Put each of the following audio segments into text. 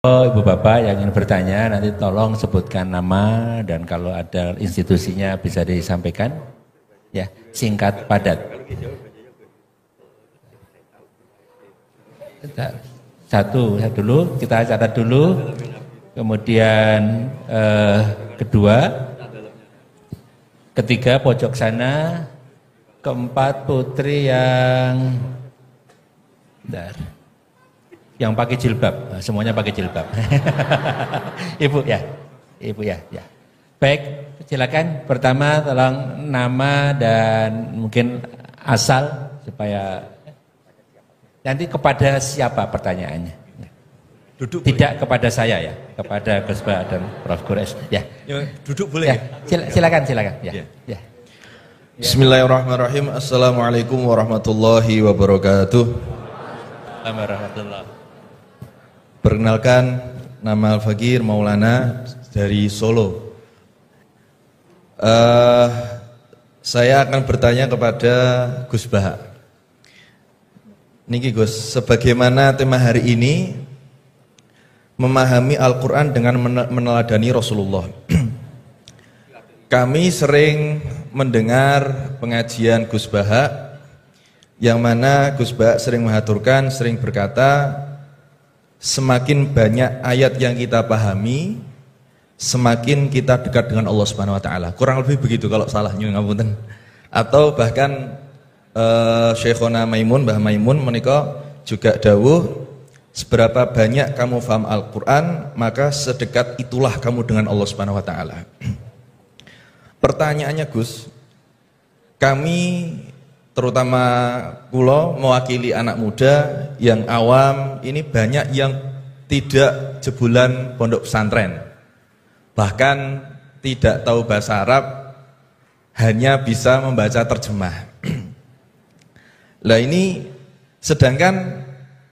Oh, Ibu Bapak yang ingin bertanya nanti tolong sebutkan nama dan kalau ada institusinya bisa disampaikan. Ya, singkat padat. Satu dulu, kita catat dulu. Kemudian kedua, ketiga pojok sana, keempat putri yang pakai jilbab, semuanya pakai jilbab. Ibu ya. Baik, silakan. Pertama tolong nama dan mungkin asal supaya nanti kepada siapa pertanyaannya. Duduk Tidak boleh. Kepada saya ya, kepada Gus Bah dan Prof. Gores. Ya. Duduk boleh. Ya. Silakan. Ya. Ya. Bismillahirrahmanirrahim. Assalamualaikum warahmatullahi wabarakatuh. Warahmatullahi. Perkenalkan, nama Al-Fakir Maulana dari Solo. Saya akan bertanya kepada Gus Bah. Niki Gus, sebagaimana tema hari ini memahami Al-Quran dengan meneladani Rasulullah. Kami sering mendengar pengajian Gus Bah, yang mana Gus Bah sering mengaturkan, sering berkata, semakin banyak ayat yang kita pahami, semakin kita dekat dengan Allah Subhanahu wa taala. Kurang lebih begitu kalau salah nyuwun ngapunten. Atau bahkan Syekhona Maimun, Mbah Maimun menika juga dawuh, seberapa banyak kamu paham Al-Qur'an, maka sedekat itulah kamu dengan Allah Subhanahu wa taala. Pertanyaannya Gus, kami terutama kula mewakili anak muda yang awam ini banyak yang tidak jebolan pondok pesantren, bahkan tidak tahu bahasa Arab, hanya bisa membaca terjemah. Lah ini sedangkan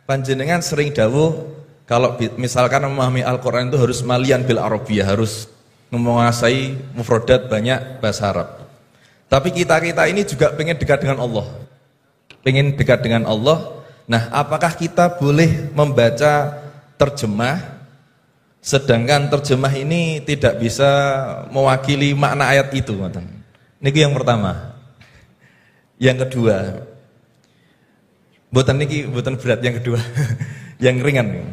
panjenengan sering dawuh kalau misalkan memahami Al-Quran itu harus malian bil Arabiyah, harus menguasai mufradat banyak bahasa Arab. Tapi kita ini juga pengen dekat dengan Allah. Pengen dekat dengan Allah. Nah, apakah kita boleh membaca terjemah, sedangkan terjemah ini tidak bisa mewakili makna ayat itu? Ini yang pertama. Yang kedua, buatan berat yang kedua, yang ringan.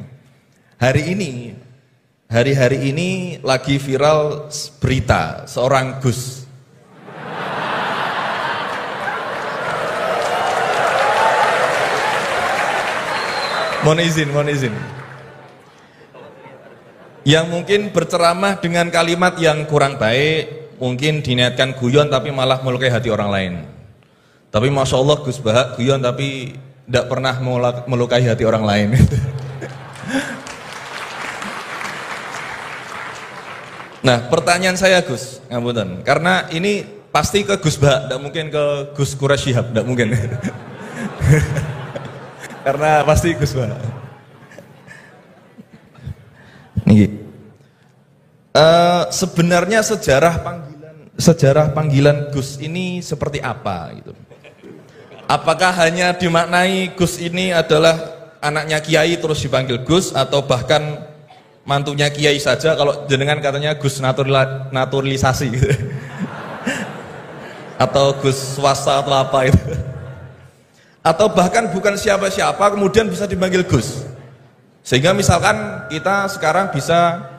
Hari-hari ini lagi viral berita seorang Gus. Mohon izin. Yang mungkin berceramah dengan kalimat yang kurang baik, mungkin diniatkan guyon tapi malah melukai hati orang lain. Tapi Masya Allah Gus Bah guyon tapi tidak pernah melukai hati orang lain. Nah, pertanyaan saya Gus, ngapunten, karena ini pasti ke Gus Bah, tidak mungkin ke Gus Quraisy Shihab, tidak mungkin. Karena pasti Gus Bah. Sebenarnya sejarah panggilan Gus ini seperti apa gitu? Apakah hanya dimaknai Gus ini adalah anaknya Kiai terus dipanggil Gus, atau bahkan mantunya Kiai saja, kalau jenengan katanya Gus naturalisasi gitu. Atau Gus swasta atau apa itu, atau bahkan bukan siapa-siapa kemudian bisa dipanggil Gus, sehingga misalkan kita sekarang bisa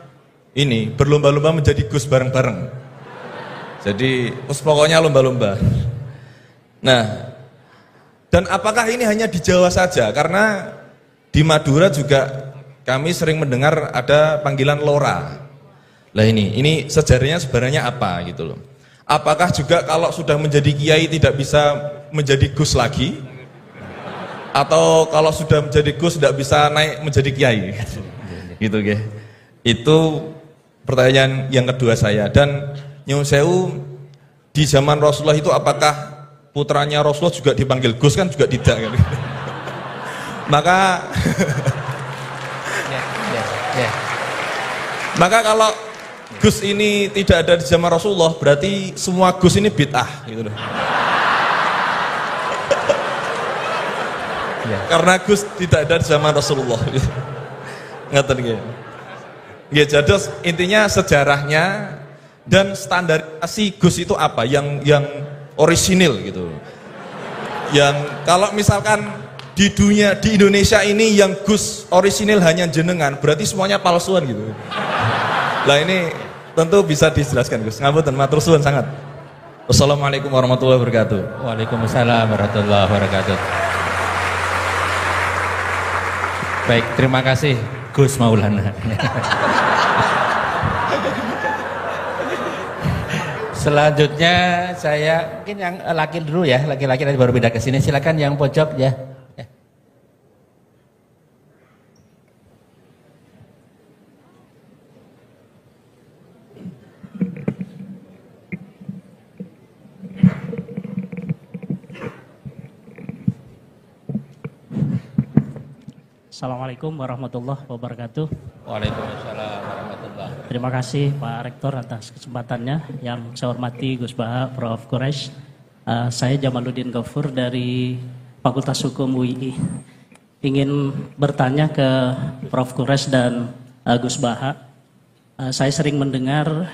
ini berlomba-lomba menjadi Gus bareng-bareng, jadi pokoknya lomba-lomba. Nah, dan apakah ini hanya di Jawa saja? Karena di Madura juga kami sering mendengar ada panggilan Lora. Lah ini sejarahnya sebenarnya apa gitu loh. Apakah juga kalau sudah menjadi kiai tidak bisa menjadi Gus lagi? Atau kalau sudah menjadi Gus tidak bisa naik menjadi kiai? Gitu ya. Itu pertanyaan yang kedua saya. Dan nyuwun sewu, di zaman Rasulullah itu apakah putranya Rasulullah juga dipanggil Gus? Kan juga tidak kan. Maka kalau Gus ini tidak ada di zaman Rasulullah, berarti semua Gus ini bid'ah gitu loh. Karena Gus tidak ada di zaman Rasulullah. Ngerti nggih? Ya, jadi intinya sejarahnya dan standarisasi Gus itu apa yang orisinil gitu. Yang kalau misalkan di dunia, di Indonesia ini yang Gus orisinil hanya jenengan, berarti semuanya palsuan gitu. Lah ini tentu bisa dijelaskan Gus. Ngapunten, matur suwun sangat. Wassalamualaikum warahmatullahi wabarakatuh. Waalaikumsalam warahmatullahi wabarakatuh. Baik, terima kasih Gus Maulana. Selanjutnya saya mungkin yang laki dulu ya, laki-laki nanti baru pindah ke sini. Silakan yang pojok ya. Assalamualaikum warahmatullahi wabarakatuh. Waalaikumsalam warahmatullahi wabarakatuh. Terima kasih Pak Rektor atas kesempatannya. Yang saya hormati Gus Baha, Prof. Quraisy. Saya Jamaluddin Ghaffur dari Fakultas Hukum UII. Ingin bertanya ke Prof. Quraisy dan Gus Baha. Saya sering mendengar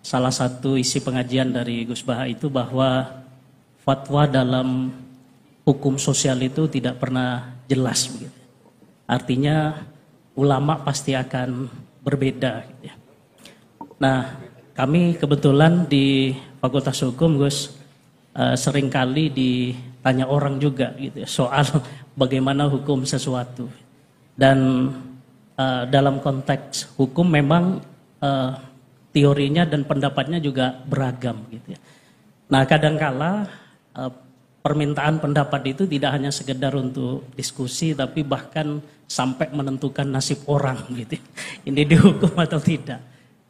salah satu isi pengajian dari Gus Baha itu bahwa fatwa dalam hukum sosial itu tidak pernah jelas begitu. Artinya ulama pasti akan berbeda. Gitu ya. Nah, kami kebetulan di Fakultas Hukum, Gus, seringkali ditanya orang juga gitu ya, soal bagaimana hukum sesuatu. Dan dalam konteks hukum memang teorinya dan pendapatnya juga beragam gitu ya. Nah, kadangkala permintaan pendapat itu tidak hanya sekedar untuk diskusi, tapi bahkan sampai menentukan nasib orang gitu. Ini dihukum atau tidak.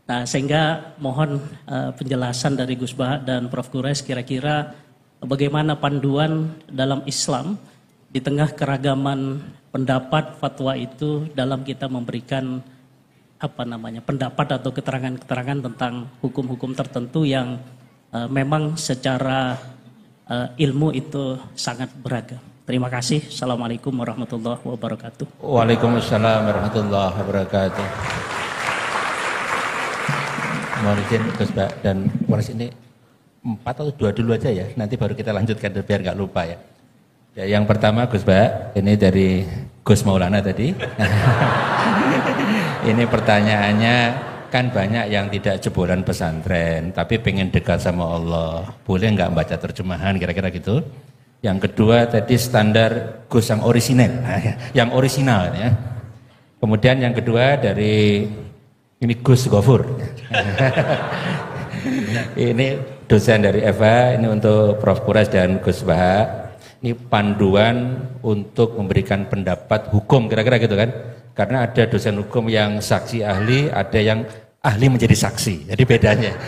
Nah, sehingga mohon penjelasan dari Gus Baha dan Prof. Quraisy kira-kira bagaimana panduan dalam Islam di tengah keragaman pendapat fatwa itu dalam kita memberikan pendapat atau keterangan-keterangan tentang hukum-hukum tertentu yang memang secara ilmu itu sangat beragam. Terima kasih. Assalamualaikum warahmatullahi wabarakatuh. Waalaikumsalam warahmatullahi wabarakatuh. Mohon izin Gus Baha dan Waris, ini 4 atau 2 dulu aja ya. Nanti baru kita lanjutkan biar nggak lupa ya. Ya, yang pertama Gus Baha, ini dari Gus Maulana tadi. Ini pertanyaannya, kan banyak yang tidak jebolan pesantren, tapi pengen dekat sama Allah. Boleh nggak baca terjemahan kira-kira gitu? Yang kedua tadi standar Gus yang orisinal, yang orisinal ya. Kemudian yang kedua dari ini Gus Ghafur. Ini dosen dari Eva, ini untuk Prof. Quraisy dan Gus Baha. Ini panduan untuk memberikan pendapat hukum kira-kira gitu kan? Karena ada dosen hukum yang saksi ahli, ada yang ahli menjadi saksi. Jadi bedanya.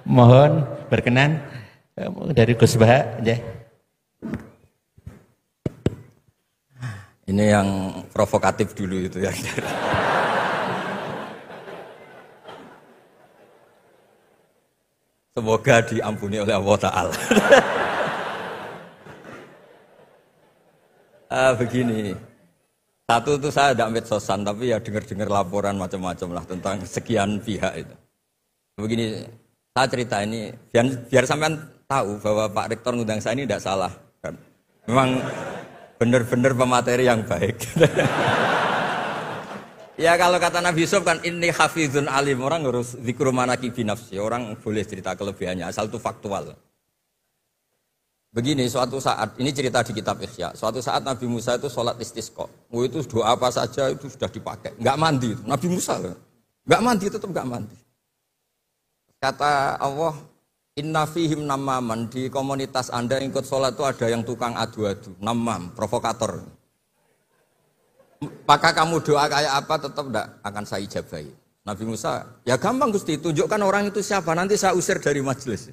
Mohon berkenan dari Gus Baha. Ya. Ini yang provokatif dulu itu ya. Semoga diampuni oleh Allah Ta'ala. Begini. Satu itu saya tidak medsosan, tapi ya dengar-dengar laporan macam-macam lah tentang sekian pihak itu. Begini, saya cerita ini biar sampean tahu bahwa Pak Rektor ngundang saya ini tidak salah. Kan? Memang benar-benar pemateri yang baik. Ya kalau kata Nabi Yusuf kan ini hafizun alim, orang harus zikru manaki binafsi, orang boleh cerita kelebihannya asal itu faktual. Begini, suatu saat, ini cerita di kitab Ihya, suatu saat Nabi Musa itu sholat istisqa. Itu doa apa saja itu sudah dipakai. Enggak mandi, Nabi Musa enggak mandi, tetap enggak mandi. Kata Allah, inna fihim namaman, di komunitas Anda yang ikut sholat itu ada yang tukang adu-adu, namam, provokator. Maka kamu doa kayak apa tetap enggak akan saya ijabahi. Nabi Musa, ya gampang Gusti, tunjukkan orang itu siapa, nanti saya usir dari majelis.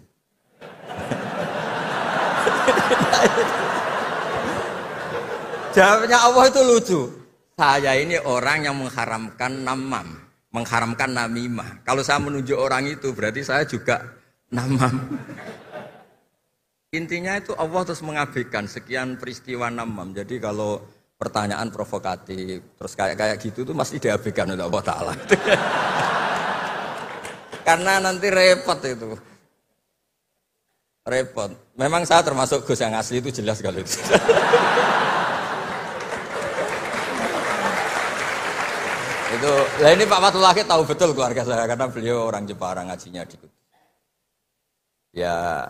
Jawabnya Allah itu lucu. Saya ini orang yang mengharamkan namam, mengharamkan namimah. Kalau saya menunjuk orang itu berarti saya juga namam. Intinya itu Allah terus mengabaikan sekian peristiwa namam. Jadi kalau pertanyaan provokatif, terus kayak gitu tuh mesti diabaikan oleh Allah Ta'ala. Karena nanti repot itu. Repot. Memang saya termasuk Gus yang asli itu jelas kalau itu. Itu, lah ini Pak Fatullah tahu betul keluarga saya karena beliau orang Jepara ngajinya di Kudus. Ya,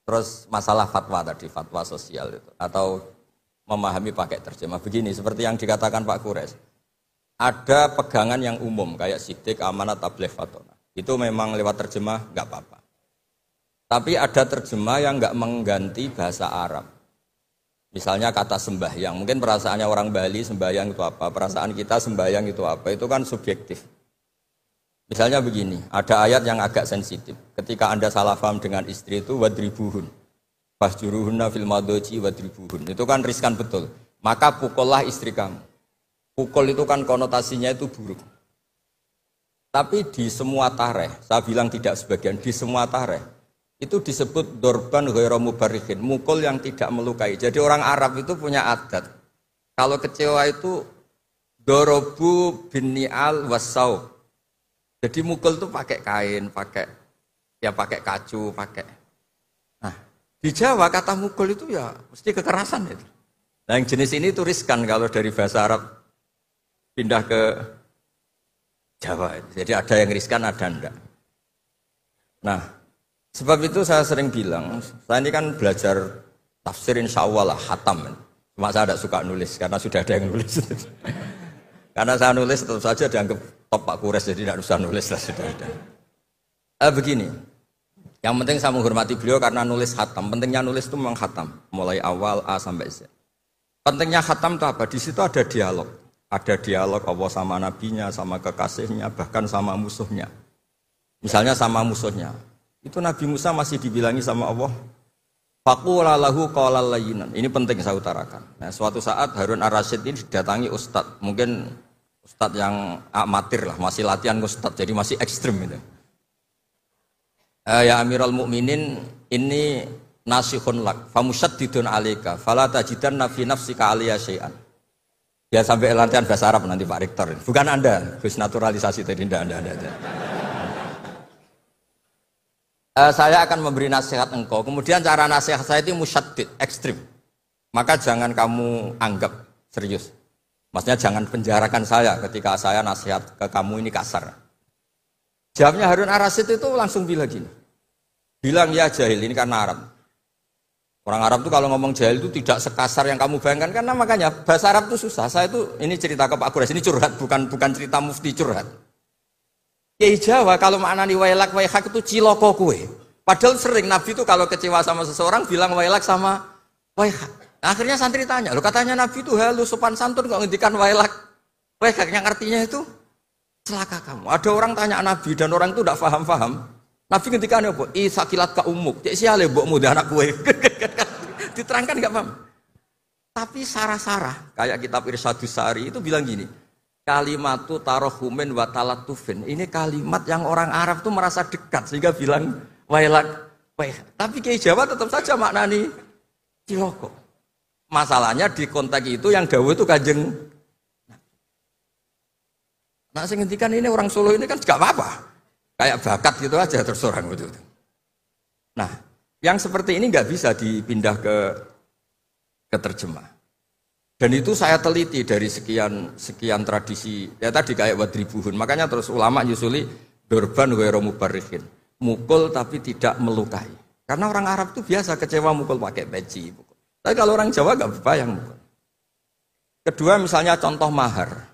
terus masalah fatwa tadi, fatwa sosial itu atau memahami pakai terjemah begini seperti yang dikatakan Pak Kures. Ada pegangan yang umum kayak sidik, amanat, tabligh, fatona. Itu memang lewat terjemah nggak apa-apa. Tapi ada terjemah yang nggak mengganti bahasa Arab. Misalnya kata sembahyang, mungkin perasaannya orang Bali sembahyang itu apa, perasaan kita sembahyang itu apa, itu kan subjektif. Misalnya begini, ada ayat yang agak sensitif. Ketika Anda salah paham dengan istri itu wadribuhun, fasjuruhunna fil madoji wadribuhun. Itu kan riskan betul. Maka pukullah istri kamu. Pukul itu kan konotasinya itu buruk. Tapi di semua tareh, saya bilang tidak sebagian, di semua tareh itu disebut dorban ghairu mubarrihin, mukul yang tidak melukai. Jadi orang Arab itu punya adat. Kalau kecewa itu dorobu bin ni'al wasaub. Jadi mukul itu pakai kain, pakai kacu, pakai. Nah, di Jawa kata mukul itu ya mesti kekerasan itu. Nah, yang jenis ini turiskan kalau dari bahasa Arab pindah ke Jawa. Jadi ada yang riskan, ada enggak. Nah, sebab itu saya sering bilang, saya ini kan belajar tafsir insya Allah lah, khatam. Cuma saya tidak suka nulis, karena sudah ada yang nulis. Karena saya nulis tetap saja dianggap top Pak Kures, jadi tidak usah nulis lah, sudah ada. Begini, yang penting saya menghormati beliau karena nulis khatam. Pentingnya nulis itu memang khatam, mulai awal A sampai Z. Pentingnya khatam itu apa? Di situ ada dialog. Ada dialog Allah sama nabinya, sama kekasihnya, bahkan sama musuhnya. Misalnya sama musuhnya. Itu Nabi Musa masih dibilangi sama Allah. Faqula lahu qawlan layyinan. Ini penting saya utarakan. Nah, suatu saat Harun Ar-Rasyid ini didatangi ustadz. Mungkin ustadz yang amatir lah, masih latihan ustadz, jadi masih ekstrim itu. Ya Amirul Mukminin, ini nasihun lak, famusyaddidun alaika, fala tajidanna fi nafsika aliyya syai'an. Ya sampai latihan bahasa Arab nanti Pak Rektor. Bukan Anda, Gus naturalisasi tadi Anda. Saya akan memberi nasihat engkau. Kemudian cara nasihat saya itu musyaddid, ekstrim. Maka jangan kamu anggap serius. Maksudnya jangan penjarakan saya ketika saya nasihat ke kamu ini kasar. Jawabnya Harun Ar-Rasyid itu langsung bilang gini. Bilang ya jahil, ini karena Arab. Orang Arab itu kalau ngomong jahil itu tidak sekasar yang kamu bayangkan. Karena makanya bahasa Arab itu susah. Saya itu, ini cerita ke Pak Kures, ini curhat, bukan cerita mufti curhat. Kiai Jawa kalau maknani wailak waihak itu ciloko kue. Padahal sering Nabi itu kalau kecewa sama seseorang bilang wailak sama waihak. Akhirnya santri tanya, lo katanya Nabi itu halus sopan santun kok ngendikan wailak waihak yang artinya itu celaka kamu. Ada orang tanya Nabi dan orang itu tidak paham. Nabi ngendikan apa? Sakilat ka umuk. Cek siale mbokmu dan anak kue. Diterangkan enggak paham. Tapi sarah-sarah kayak kitab Irsyadus Sari itu bilang gini. Kalimatu tarohumin wa talatufin. Ini kalimat yang orang Arab tuh merasa dekat sehingga bilang wailak. Tapi Kiai Jawa tetap saja maknani ciloko. Masalahnya di konteks itu yang dawuh itu Kanjeng. Nah, saya ngendikan ini orang Solo ini kan enggak apa-apa. Kayak bakat gitu aja terus orang gitu. Nah, yang seperti ini enggak bisa dipindah ke terjemah. Dan itu saya teliti dari sekian tradisi, ya tadi kayak wadribuhun. Makanya terus ulama nyusuli dorban ghairu mubarrihin. Mukul tapi tidak melukai. Karena orang Arab itu biasa kecewa mukul pakai peci. Tapi kalau orang Jawa enggak berbayang mukul. Kedua misalnya contoh mahar.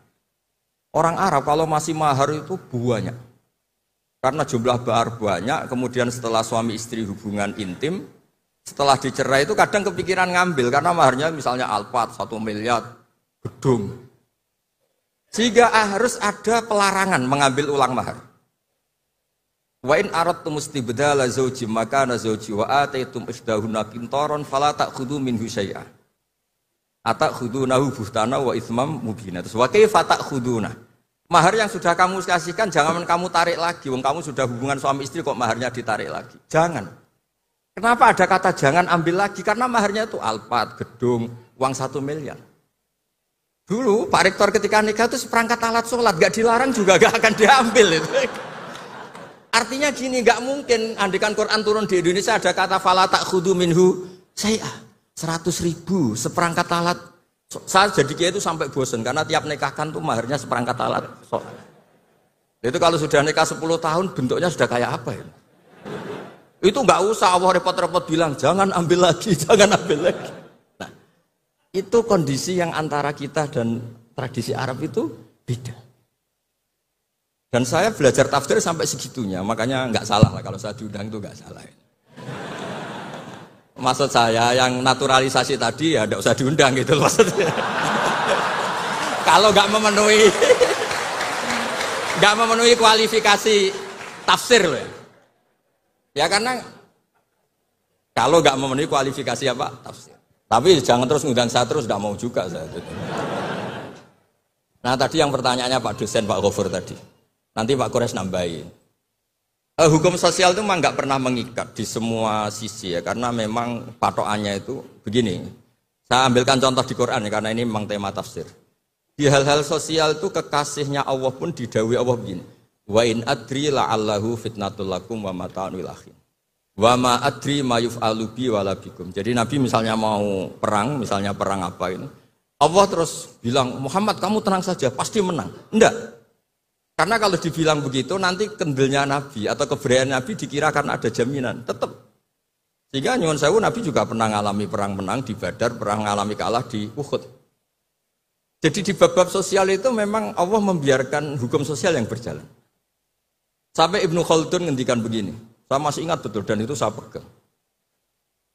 Orang Arab kalau masih mahar itu banyak. Karena jumlah mahar banyak, kemudian setelah suami istri hubungan intim, setelah dicerai itu kadang kepikiran ngambil karena maharnya misalnya Alphard 1 miliar gedung. Sehingga harus ada pelarangan mengambil ulang mahar. Wa in aradtum istibdala zawji makana zawji wa ataitum isdahunna qintaran fala ta'khudhu minhu syai'a. Atakhudunahu buhtana wa itsmam mubina. Terus wa kaifa ta'khuduna? Mahar yang sudah kamu kasihkan jangan kamu tarik lagi. Wong kamu sudah hubungan suami istri kok maharnya ditarik lagi. Jangan. Kenapa ada kata jangan ambil lagi? Karena maharnya itu Alphard, gedung, uang 1 miliar. Dulu Pak Rektor ketika nikah itu seperangkat alat sholat, gak dilarang juga gak akan diambil itu. Artinya gini, gak mungkin andikan Quran turun di Indonesia ada kata fala ta'khudhu minhu syai'ah 100.000 seperangkat alat. Saya jadi kiai itu sampai bosan karena tiap nikahkan tuh maharnya seperangkat alat sholat. Itu kalau sudah nikah 10 tahun bentuknya sudah kayak apa ya? Itu nggak usah Allah repot-repot bilang jangan ambil lagi, jangan ambil lagi. Nah, itu kondisi yang antara kita dan tradisi Arab itu beda. Dan saya belajar tafsir sampai segitunya, makanya nggak salah lah kalau saya diundang itu nggak salah. Maksud saya yang naturalisasi tadi ya nggak usah diundang gitu maksudnya. Kalau nggak memenuhi kualifikasi tafsir loh ya. Ya karena kalau nggak memenuhi kualifikasi apa tafsir. Tapi jangan terus ngundang saya terus, nggak mau juga saya. Nah tadi yang pertanyaannya Pak dosen Pak Ghafur tadi. Nanti Pak Quraisy nambahin. Hukum sosial itu memang nggak pernah mengikat di semua sisi ya, karena memang patokannya itu begini. Saya ambilkan contoh di Quran ya, karena ini memang tema tafsir. Di hal-hal sosial itu kekasihnya Allah pun didhawuhi Allah begini. Wa in adri la'allahu fitnatul lakum wa mata'un wil akhin. Wa ma adri ma yuf'alu bi wala bikum. Jadi Nabi misalnya mau perang, misalnya perang apa ini, Allah terus bilang, "Muhammad kamu tenang saja, pasti menang." Enggak. Karena kalau dibilang begitu nanti kendelnya Nabi atau keberanian Nabi dikira karena ada jaminan, tetap. Sehingga nyuwun sewu Nabi juga pernah mengalami perang menang di Badar, pernah mengalami kalah di Uhud. Jadi di bab-bab sosial itu memang Allah membiarkan hukum sosial yang berjalan. Sampai Ibnu Khaldun ngendikan begini, saya masih ingat betul dan itu saya pegang.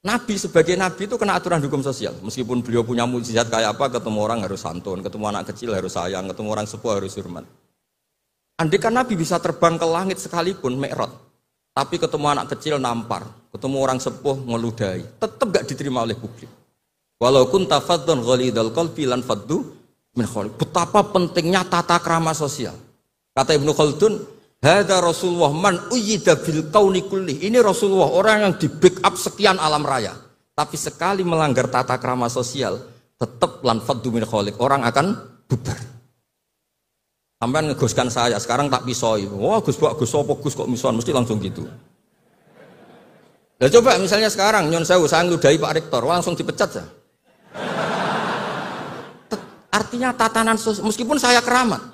Nabi sebagai Nabi itu kena aturan hukum sosial. Meskipun beliau punya mukjizat kayak apa, ketemu orang harus santun, ketemu anak kecil harus sayang, ketemu orang sepuh harus hormat. Andai kan Nabi bisa terbang ke langit sekalipun, Mi'raj, tapi ketemu anak kecil nampar, ketemu orang sepuh ngeludahi, tetap gak diterima oleh publik. Walau kunta faddan ghalidhal qalbi lan faddu min khawlik. Betapa pentingnya tata krama sosial. Kata Ibnu Khaldun, hadza Rasulullah man uyyida bil kauni kulli. Ini Rasulullah orang yang di backup sekian alam raya. Tapi sekali melanggar tata krama sosial, tetap lan faddu min khawlik. Orang akan bubar. Sampai ngegoskan saya, sekarang tak pisoi. Wah Gus apa Gus kok mison, mesti langsung gitu. Ya coba misalnya sekarang, nyon sewu, saya ngeludahi Pak Rektor, langsung dipecat ya. Artinya tatanan sosial, meskipun saya keramat.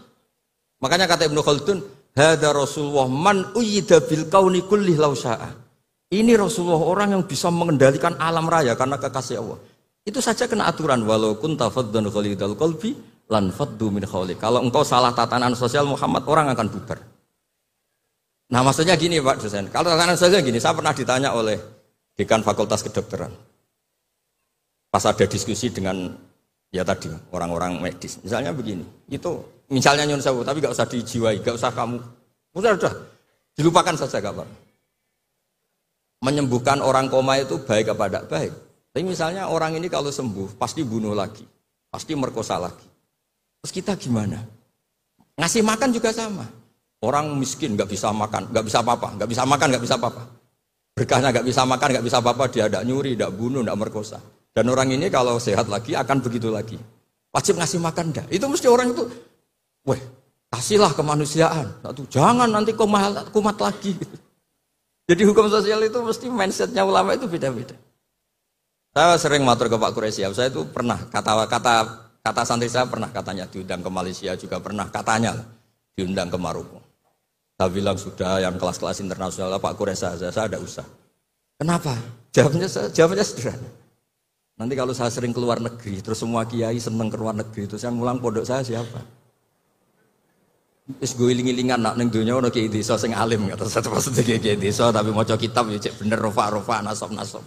Makanya kata Ibnu Khaldun, hadza Rasulullah man uyyida bil kauni kulli law syaa. Ini Rasulullah orang yang bisa mengendalikan alam raya karena kekasih Allah. Itu saja kena aturan, walau kunta faddan ghalidhal qalbi lan faddu min khawlik. Kalau engkau salah tatanan sosial Muhammad, orang akan bubar. Nah maksudnya gini Pak dosen, kalau tatanan sosial gini, saya pernah ditanya oleh dekan Fakultas Kedokteran. Pas ada diskusi dengan ya tadi orang-orang medis, misalnya begini, itu misalnya nyun sewu, tapi gak usah dijiwai, gak usah kamu, udah, dilupakan saja gak apa. Menyembuhkan orang koma itu baik apa tidak baik. Tapi misalnya orang ini kalau sembuh, pasti bunuh lagi, pasti merkosa lagi. Terus kita gimana? Ngasih makan juga sama. Orang miskin nggak bisa makan, nggak bisa apa-apa, nggak bisa makan, nggak bisa apa-apa. Berkahnya nggak bisa makan, nggak bisa apa-apa, dia tidak nyuri, tidak bunuh, tidak merkosa. Dan orang ini kalau sehat lagi akan begitu lagi. Wajib ngasih makan dah. Itu mesti orang itu, weh, kasihlah kemanusiaan. Satu, jangan nanti kumat lagi. Jadi hukum sosial itu mesti mindsetnya ulama itu beda-beda. Saya sering matur ke Pak Quraisy, saya itu pernah kata santri saya pernah katanya diundang ke Malaysia juga pernah katanya diundang ke Maroko. Saya bilang sudah yang kelas-kelas internasional Pak Quraisy saya ada usah. Kenapa? Jawabnya sederhana. Nanti kalau saya sering keluar negeri, terus semua kiai seneng keluar negeri, terus yang ngulang pondok saya siapa? Terus gue iling-ilingan nak neng dunia ono kiai desa sing alim kata saya maksudnya kiai desa tapi maca kitab ya cek bener rofa nasab.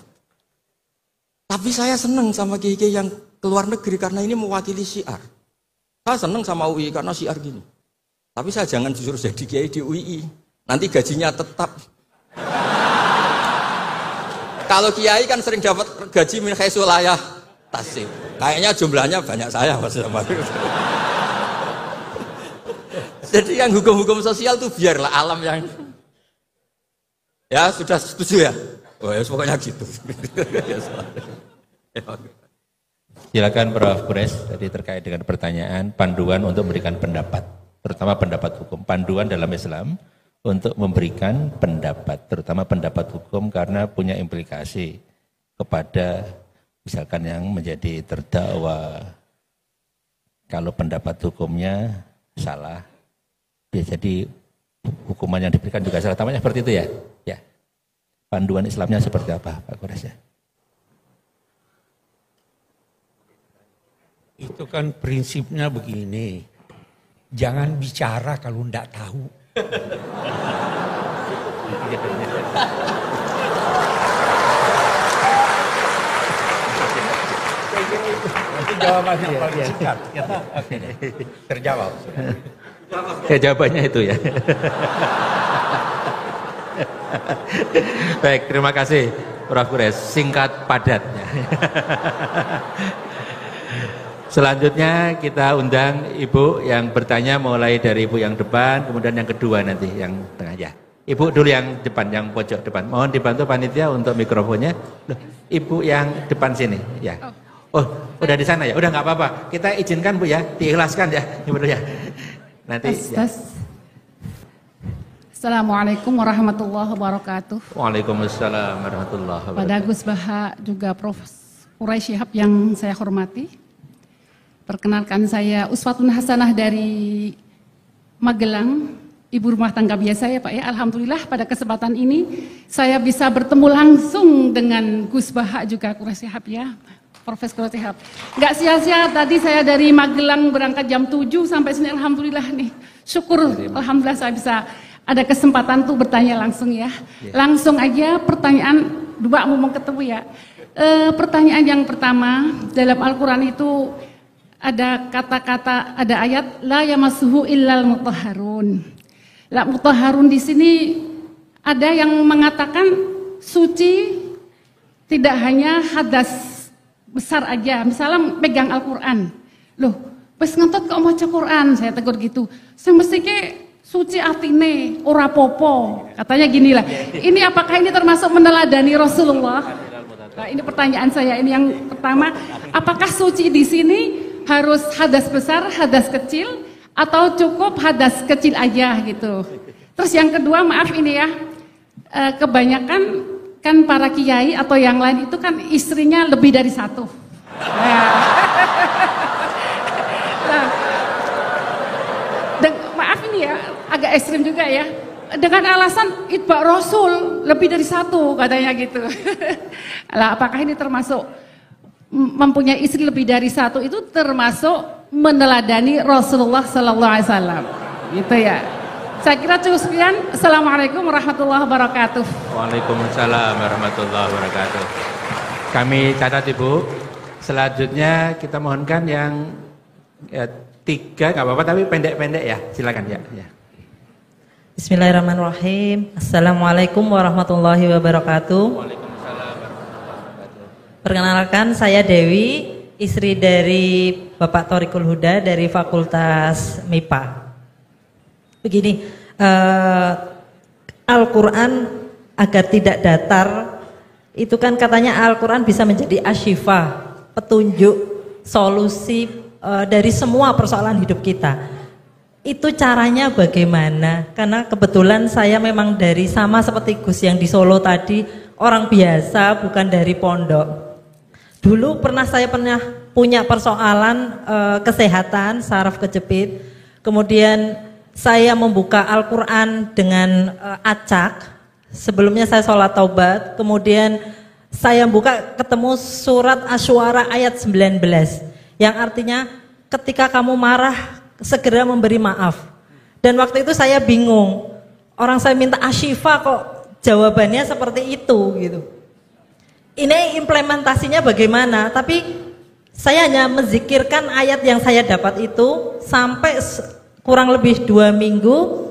Tapi saya seneng sama kiai yang keluar negeri karena ini mewakili syiar. Saya seneng sama UI karena syiar gini. Tapi saya jangan disuruh jadi kiai di UI. Nanti gajinya tetap. Kalau kiai kan sering dapat gaji min khaisul layah tasib. Kayaknya jumlahnya banyak saya maksudnya. Jadi yang hukum-hukum sosial tuh biarlah alam yang. Ya sudah setuju ya. Oh ya pokoknya gitu. Silakan Prof. Kures, tadi terkait dengan pertanyaan panduan untuk memberikan pendapat, terutama pendapat hukum. Panduan dalam Islam untuk memberikan pendapat, terutama pendapat hukum karena punya implikasi kepada misalkan yang menjadi terdakwa. Kalau pendapat hukumnya salah, bisa jadi hukuman yang diberikan juga salah. Tampaknya seperti itu ya? Ya. Panduan Islamnya seperti apa, Pak Kures ya? Itu kan prinsipnya begini, jangan bicara kalau enggak tahu. Itu jawabannya ya. Singkat. Oke, terjawab. Ya jawabannya itu ya. Baik, terima kasih Prof. Kures, singkat padat. Selanjutnya kita undang Ibu yang bertanya mulai dari Ibu yang depan, kemudian yang kedua nanti yang tengah ya. Ibu dulu yang depan, yang pojok depan. Mohon dibantu panitia untuk mikrofonnya. Loh, Ibu yang depan sini ya. Oh, udah di sana ya. Udah nggak apa-apa. Kita izinkan Bu ya, diikhlaskan ya, Ibu ya. Nanti ya. Assalamualaikum warahmatullahi wabarakatuh. Waalaikumsalam warahmatullahi wabarakatuh. Pada Gus Baha juga Prof. Quraisy Shihab yang saya hormati. Perkenalkan saya Uswatun Hasanah dari Magelang, ibu rumah tangga biasa ya Pak ya. Alhamdulillah pada kesempatan ini saya bisa bertemu langsung dengan Gus Baha juga Quraisy Shihab ya, Profesor Quraisy Shihab. Nggak sia-sia tadi saya dari Magelang berangkat jam 7 sampai sini alhamdulillah nih. Syukur alhamdulillah saya bisa ada kesempatan tuh bertanya langsung ya. Langsung aja pertanyaan dua mau ketemu ya. Pertanyaan yang pertama, dalam Al-Qur'an itu ada kata-kata, ada ayat la yamassuhu illal mutahharun. La mutahharun di sini ada yang mengatakan suci tidak hanya hadas besar aja. Misalnya pegang Al-Qur'an. Loh, wis ngentot kok maca Qur'an, saya tegur gitu. Semestinya suci artine ora popo. Katanya gini lah. Ini apakah ini termasuk meneladani Rasulullah? Nah, ini pertanyaan saya ini yang pertama, apakah suci di sini harus hadas besar, hadas kecil, atau cukup hadas kecil aja gitu. Terus yang kedua, maaf ini ya, kebanyakan kan para kiai atau yang lain itu kan istrinya lebih dari satu. Maaf ini ya, agak ekstrim juga ya. Dengan alasan itba Rasul lebih dari satu katanya gitu. Lah, apakah ini termasuk mempunyai istri lebih dari satu itu termasuk meneladani Rasulullah Sallallahu Alaihi Wasallam, gitu ya. Saya kira cukup sekian. Assalamualaikum warahmatullahi wabarakatuh. Waalaikumsalam warahmatullahi wabarakatuh. Kami catat Ibu. Selanjutnya kita mohonkan yang ya, 3 nggak apa-apa tapi pendek-pendek ya. Silakan ya. Bismillahirrahmanirrahim. Assalamualaikum warahmatullahi wabarakatuh. Perkenalkan, saya Dewi, istri dari Bapak Thoriqul Huda dari Fakultas MIPA. Begini, Al-Quran agar tidak datar, itu kan katanya Al-Quran bisa menjadi asyifa, petunjuk, solusi dari semua persoalan hidup kita. Itu caranya bagaimana? Karena kebetulan saya memang dari sama seperti Gus yang di Solo tadi, orang biasa bukan dari pondok. Dulu saya pernah punya persoalan kesehatan, saraf kejepit. Kemudian saya membuka Al-Quran dengan acak. Sebelumnya saya sholat taubat. Kemudian saya buka ketemu surat Asy-Syu'ara ayat 19. Yang artinya ketika kamu marah segera memberi maaf. Dan waktu itu saya bingung. Orang saya minta asyifa kok jawabannya seperti itu gitu. Ini implementasinya bagaimana? Tapi saya hanya menzikirkan ayat yang saya dapat itu sampai kurang lebih 2 minggu.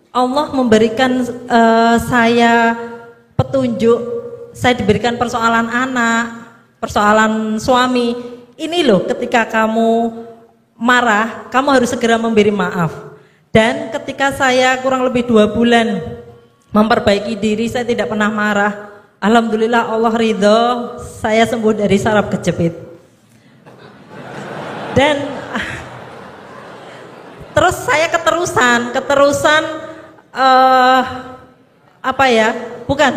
Allah memberikan saya petunjuk. Saya diberikan persoalan anak, persoalan suami. Ini loh, ketika kamu marah, kamu harus segera memberi maaf. Dan ketika saya kurang lebih 2 bulan memperbaiki diri, saya tidak pernah marah. Alhamdulillah Allah ridho, saya sembuh dari saraf kejepit. Dan terus saya keterusan apa ya? Bukan,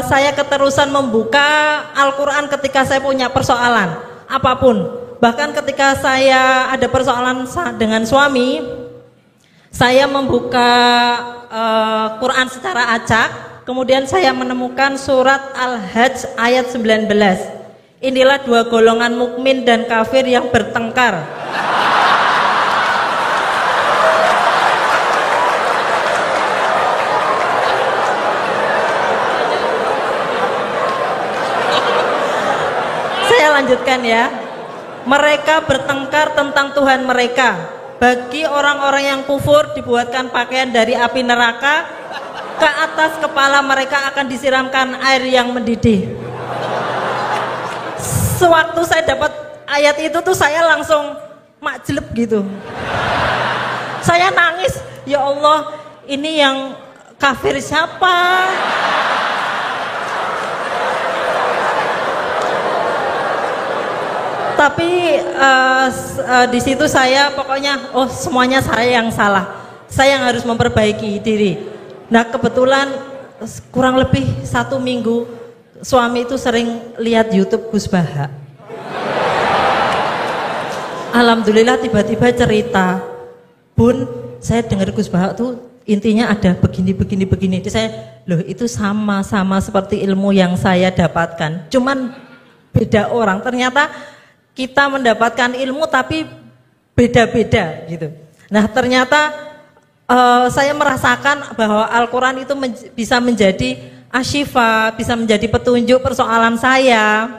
saya keterusan membuka Al-Quran ketika saya punya persoalan apapun. Bahkan ketika saya ada persoalan dengan suami, saya membuka Quran secara acak, kemudian saya menemukan surat Al-Hajj ayat 19. Inilah dua golongan mukmin dan kafir yang bertengkar. Saya lanjutkan ya. Mereka bertengkar tentang Tuhan mereka. Bagi orang-orang yang kufur dibuatkan pakaian dari api neraka, ke atas kepala mereka akan disiramkan air yang mendidih. Sewaktu saya dapat ayat itu tuh saya langsung makjleb gitu. Saya nangis, ya Allah, ini yang kafir siapa? Tapi di situ saya pokoknya, oh semuanya saya yang salah. Saya yang harus memperbaiki diri. Nah kebetulan kurang lebih 1 minggu suami itu sering lihat YouTube Gus Baha. Alhamdulillah tiba-tiba cerita, Bun, saya dengar Gus Baha tuh intinya ada begini. Jadi saya, loh itu sama seperti ilmu yang saya dapatkan. Cuman beda orang. Ternyata kita mendapatkan ilmu tapi beda-beda gitu. Nah ternyata saya merasakan bahwa Al-Quran itu bisa menjadi asyifa, bisa menjadi petunjuk persoalan saya.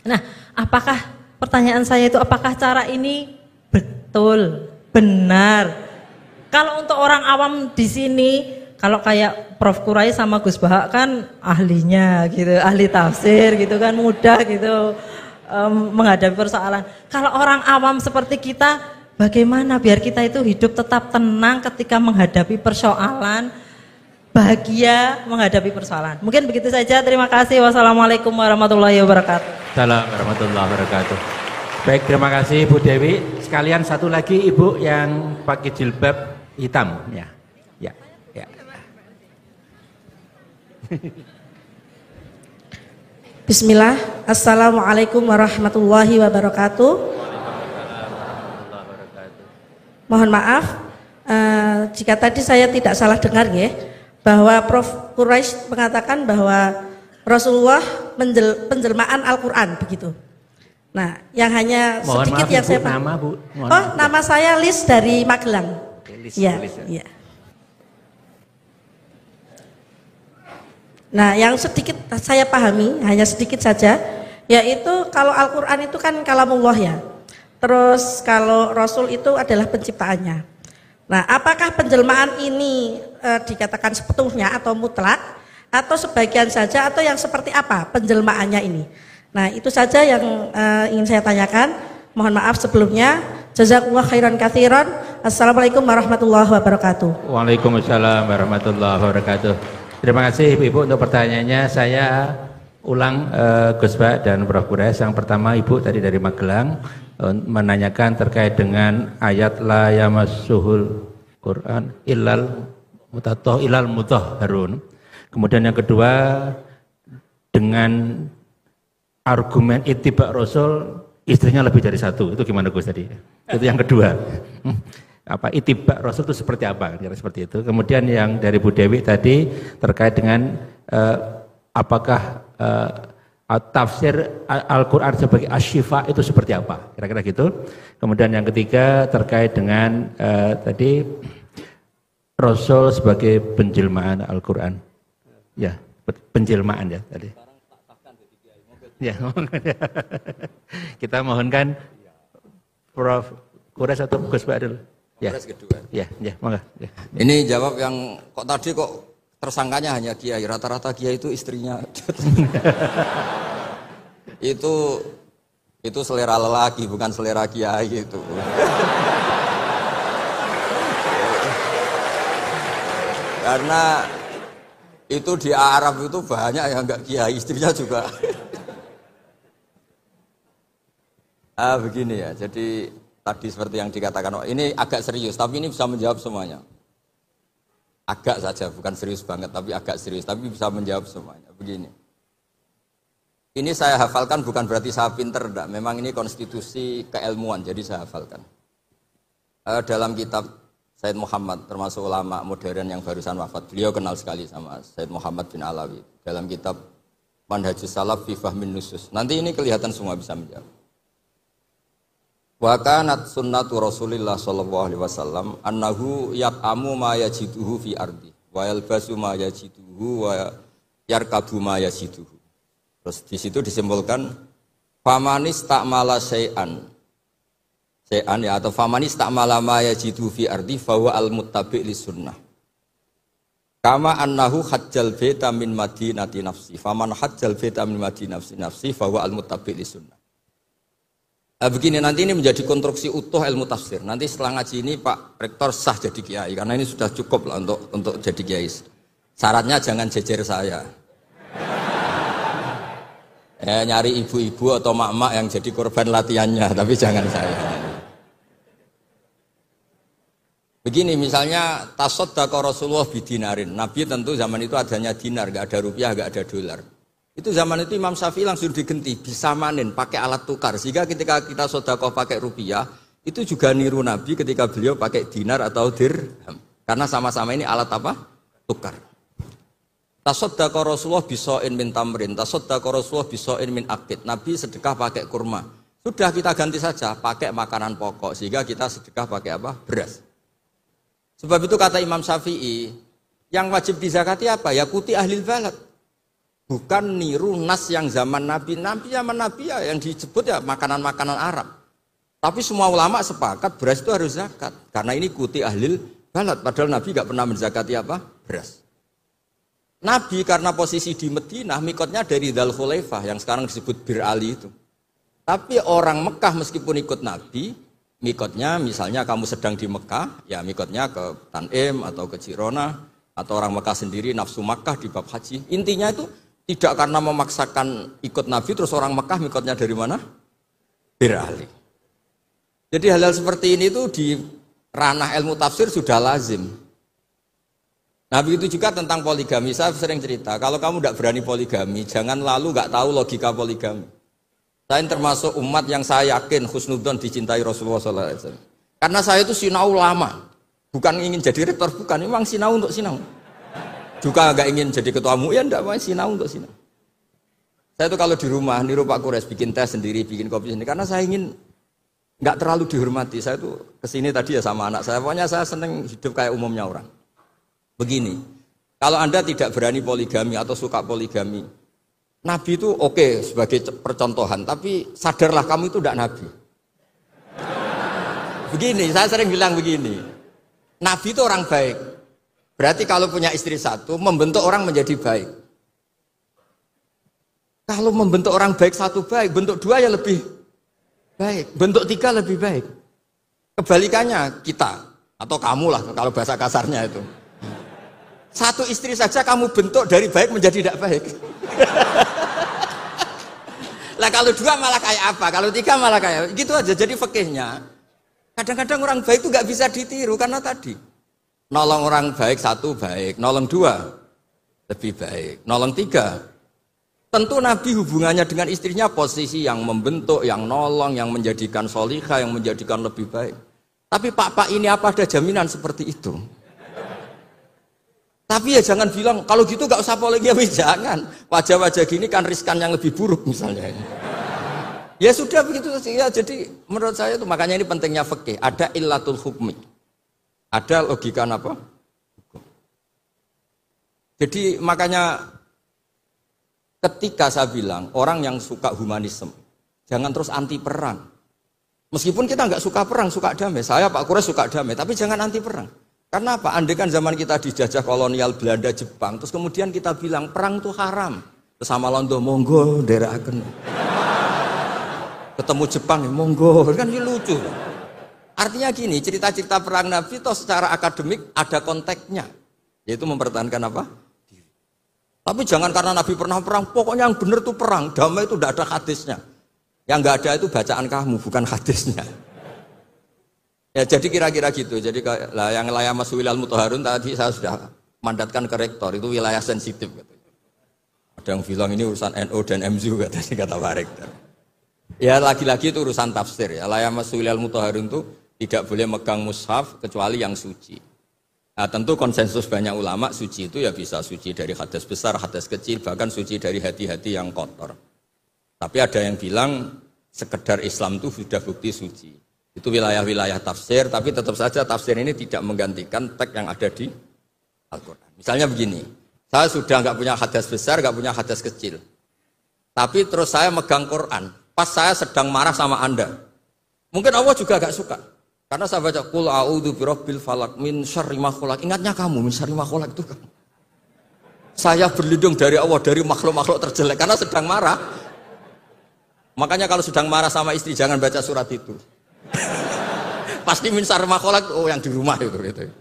Nah apakah, pertanyaan saya itu apakah cara ini betul, benar? Kalau untuk orang awam di sini, kalau kayak Prof. Quraisy sama Gus Baha kan ahlinya gitu, ahli tafsir gitu kan, mudah gitu menghadapi persoalan. Kalau orang awam seperti kita, bagaimana biar kita itu hidup tetap tenang ketika menghadapi persoalan, bahagia menghadapi persoalan. Mungkin begitu saja. Terima kasih. Wassalamualaikum warahmatullahi wabarakatuh. Assalamualaikum warahmatullahi wabarakatuh. Baik, terima kasih Bu Dewi. Sekalian satu lagi Ibu yang pakai jilbab hitam ya. Ya. Bismillah, Assalamualaikum warahmatullahi wabarakatuh. Mohon maaf jika tadi saya tidak salah dengar ya, bahwa Prof. Quraisy mengatakan bahwa Rasulullah penjelmaan Al-Quran begitu. Nah, yang hanya Mohon sedikit maaf, yang Ibu, saya nama Bu. nama saya Lis dari Magelang. Iya. Nah, yang sedikit saya pahami, hanya sedikit saja, yaitu kalau Al-Quran itu kan kalamullah ya. Terus kalau Rasul itu adalah penciptaannya. Nah, apakah penjelmaan ini dikatakan sepenuhnya atau mutlak, atau sebagian saja, atau yang seperti apa penjelmaannya ini? Nah, itu saja yang ingin saya tanyakan. Mohon maaf sebelumnya. Jazakumullah khairan katsiran. Assalamualaikum warahmatullahi wabarakatuh. Waalaikumsalam warahmatullahi wabarakatuh. Terima kasih Ibu untuk pertanyaannya. Saya ulang Gus Baha dan Prof. Quraisy. Yang pertama Ibu tadi dari Magelang menanyakan terkait dengan ayat la yamassuhul Quran illal mutahharun. Kemudian yang kedua dengan argumen ittiba Rasul istrinya lebih dari satu. Itu gimana Gus tadi? Itu yang kedua. Apa ittiba Rasul itu seperti apa? Kira seperti itu. Kemudian yang dari Bu Dewi tadi terkait dengan apakah tafsir Al-Quran sebagai asyifa itu seperti apa? Kira-kira gitu. Kemudian yang ketiga terkait dengan tadi Rasul sebagai penjelmaan Al-Quran. Ya, penjelmaan ya tadi. Ya, kita mohonkan Prof. Quraisy atau Gus Baha dulu. Ya, Kedua. Ya, monggo. Ya. Ini jawab yang kok tadi kok tersangkanya hanya kiai, rata-rata kiai itu istrinya. itu selera lelaki bukan selera kiai itu. Karena itu di Arab itu banyak yang enggak kiai, istrinya juga. Begini ya, jadi tadi seperti yang dikatakan, ini agak serius, tapi ini bisa menjawab semuanya. Agak saja, bukan serius banget, tapi agak serius, tapi bisa menjawab semuanya. Begini. Ini saya hafalkan bukan berarti saya pinter, enggak. Memang ini konstitusi keilmuan, jadi saya hafalkan. Dalam kitab Said Muhammad, termasuk ulama modern yang barusan wafat, beliau kenal sekali sama Said Muhammad bin Alawi. Dalam kitab Manhajus Salaf fi Fahmin Nusus. Nanti ini kelihatan semua bisa menjawab. Wa kanat sunnatu Rasulillah sallallahu alaihi wasallam annahu yat'amu ma yajiduhu fi ardi wa yalbasu ma yajiduhu wa yarkabu ma yajiduhu. Terus di situ disimbolkan famanis ta'mala syai'an ya, atau famanis ta'mala ma yajiduhu fi ardi fa huwa al-muttabi' li sunnah. Kama annahu hajjal baita min madinati nafsi. Faman hajjal baita min madinati nafsi fa huwa al-muttabi' li sunnah. Begini, nanti ini menjadi konstruksi utuh ilmu tafsir. Nanti setelah ngaji ini Pak Rektor sah jadi kiai, karena ini sudah cukup lah untuk jadi kiai. Syaratnya jangan jejer saya. Nyari ibu-ibu atau mak-mak yang jadi korban latihannya, tapi jangan saya. Begini, misalnya tasaddaqa Rasulullah bidinarin. Nabi tentu zaman itu adanya dinar, gak ada rupiah, gak ada dolar. Itu zaman itu Imam Syafi'i langsung digenti, bisa manen pakai alat tukar. Sehingga ketika kita sedekah pakai rupiah, itu juga niru Nabi ketika beliau pakai dinar atau dirham. Karena sama-sama ini alat apa? Tukar. Tasaddaqa Rasulullah biso'in min tamrin, tasaddaqa Rasulullah biso'in min akid. Nabi sedekah pakai kurma. Sudah kita ganti saja, pakai makanan pokok. Sehingga kita sedekah pakai apa? Beras. Sebab itu kata Imam Syafi'i, yang wajib dizakati apa? Ya kuti ahlil balad. Bukan niru nas yang zaman Nabi. Nabi zaman Nabi ya yang disebut ya makanan-makanan Arab. Tapi semua ulama sepakat beras itu harus zakat. Karena ini kuti ahlil balad. Padahal Nabi gak pernah menzakati apa? Beras. Nabi karena posisi di Madinah, mikotnya dari Dzul Khulaifah yang sekarang disebut Bir Ali itu. Tapi orang Mekah meskipun ikut Nabi, mikotnya misalnya kamu sedang di Mekah, ya mikotnya ke Tanim atau ke Jirona, atau orang Mekah sendiri nafsu Makkah di bab haji. Intinya itu tidak karena memaksakan ikut Nabi, terus orang Mekah mikotnya dari mana? Bir Ali. Jadi hal-hal seperti ini tuh di ranah ilmu tafsir sudah lazim. Nah begitu juga tentang poligami, saya sering cerita, kalau kamu tidak berani poligami, jangan lalu nggak tahu logika poligami. Saya termasuk umat yang saya yakin husnudzon dicintai Rasulullah SAW. Karena saya itu sinau lama, bukan ingin jadi rektor, bukan, memang sinau untuk sinau. Juga nggak ingin jadi ketua MUI, enggak mau sinau untuk sinau. Saya itu kalau di rumah niru Pak Kures, bikin teh sendiri, bikin kopi sendiri, karena saya ingin nggak terlalu dihormati. Saya itu kesini tadi ya sama anak saya, pokoknya saya seneng hidup kayak umumnya orang. Begini, kalau Anda tidak berani poligami atau suka poligami, Nabi itu oke sebagai percontohan, tapi sadarlah kamu itu tidak Nabi. Begini, saya sering bilang begini, Nabi itu orang baik. Berarti kalau punya istri satu, membentuk orang menjadi baik. Kalau membentuk orang baik satu baik, bentuk dua ya lebih baik, bentuk tiga lebih baik. Kebalikannya kita, atau kamu lah kalau bahasa kasarnya itu. Satu istri saja kamu bentuk dari baik menjadi tidak baik. Lah kalau dua malah kayak apa? Kalau tiga malah kayak gitu aja. Jadi fikihnya kadang-kadang orang baik itu nggak bisa ditiru karena tadi nolong orang baik satu baik, nolong dua lebih baik, nolong tiga. Tentu Nabi hubungannya dengan istrinya posisi yang membentuk, yang nolong, yang menjadikan solihah, yang menjadikan lebih baik. Tapi pak ini apa ada jaminan seperti itu? Tapi ya jangan bilang, kalau gitu gak usah poligami, jangan. Wajah-wajah gini kan riskan yang lebih buruk misalnya. Ya sudah begitu ya. Jadi menurut saya itu makanya ini pentingnya fikih. Ada illatul hukmi. Ada logika apa? Jadi makanya ketika saya bilang orang yang suka humanisme, jangan terus anti perang. Meskipun kita nggak suka perang, suka damai. Saya Pak Kures suka damai, tapi jangan anti perang. Karena apa? Andai kan zaman kita dijajah kolonial Belanda, Jepang, terus kemudian kita bilang perang itu haram. Terus sama Londo, monggo, deraken. Ketemu Jepang, monggo, kan ini lucu. Artinya gini, cerita-cerita perang Nabi itu secara akademik ada konteksnya. Yaitu mempertahankan apa? Diri. Tapi jangan karena Nabi pernah perang, pokoknya yang benar itu perang. Damai itu tidak ada hadisnya. Yang nggak ada itu bacaan kamu, bukan hadisnya. Ya jadi kira-kira gitu. Jadi yang layam maswilal mutahharun tadi saya sudah mandatkan ke rektor, itu wilayah sensitif katanya. Ada yang bilang ini urusan NU dan MZU katanya, kata Pak Rektor. Ya lagi-lagi itu urusan tafsir ya. Layam maswilal mutahharun itu tidak boleh megang mushaf kecuali yang suci. Nah, tentu konsensus banyak ulama suci itu ya bisa suci dari hadas besar, hadas kecil, bahkan suci dari hati-hati yang kotor. Tapi ada yang bilang sekedar Islam itu sudah bukti suci. Itu wilayah-wilayah tafsir, tapi tetap saja tafsir ini tidak menggantikan teks yang ada di Al-Quran. Misalnya begini, saya sudah nggak punya hadas besar, nggak punya hadas kecil. Tapi terus saya megang Quran, pas saya sedang marah sama Anda. Mungkin Allah juga agak suka. Karena saya baca, Qul a'udzu birabbil falaq min syarri ma khalaq. Ingatnya kamu, min syarri ma khalaq itu kamu. Saya berlindung dari Allah, dari makhluk-makhluk terjelek, karena sedang marah. Makanya kalau sedang marah sama istri, jangan baca surat itu. Pasti min syarri ma khalaq, oh yang di rumah itu. Gitu.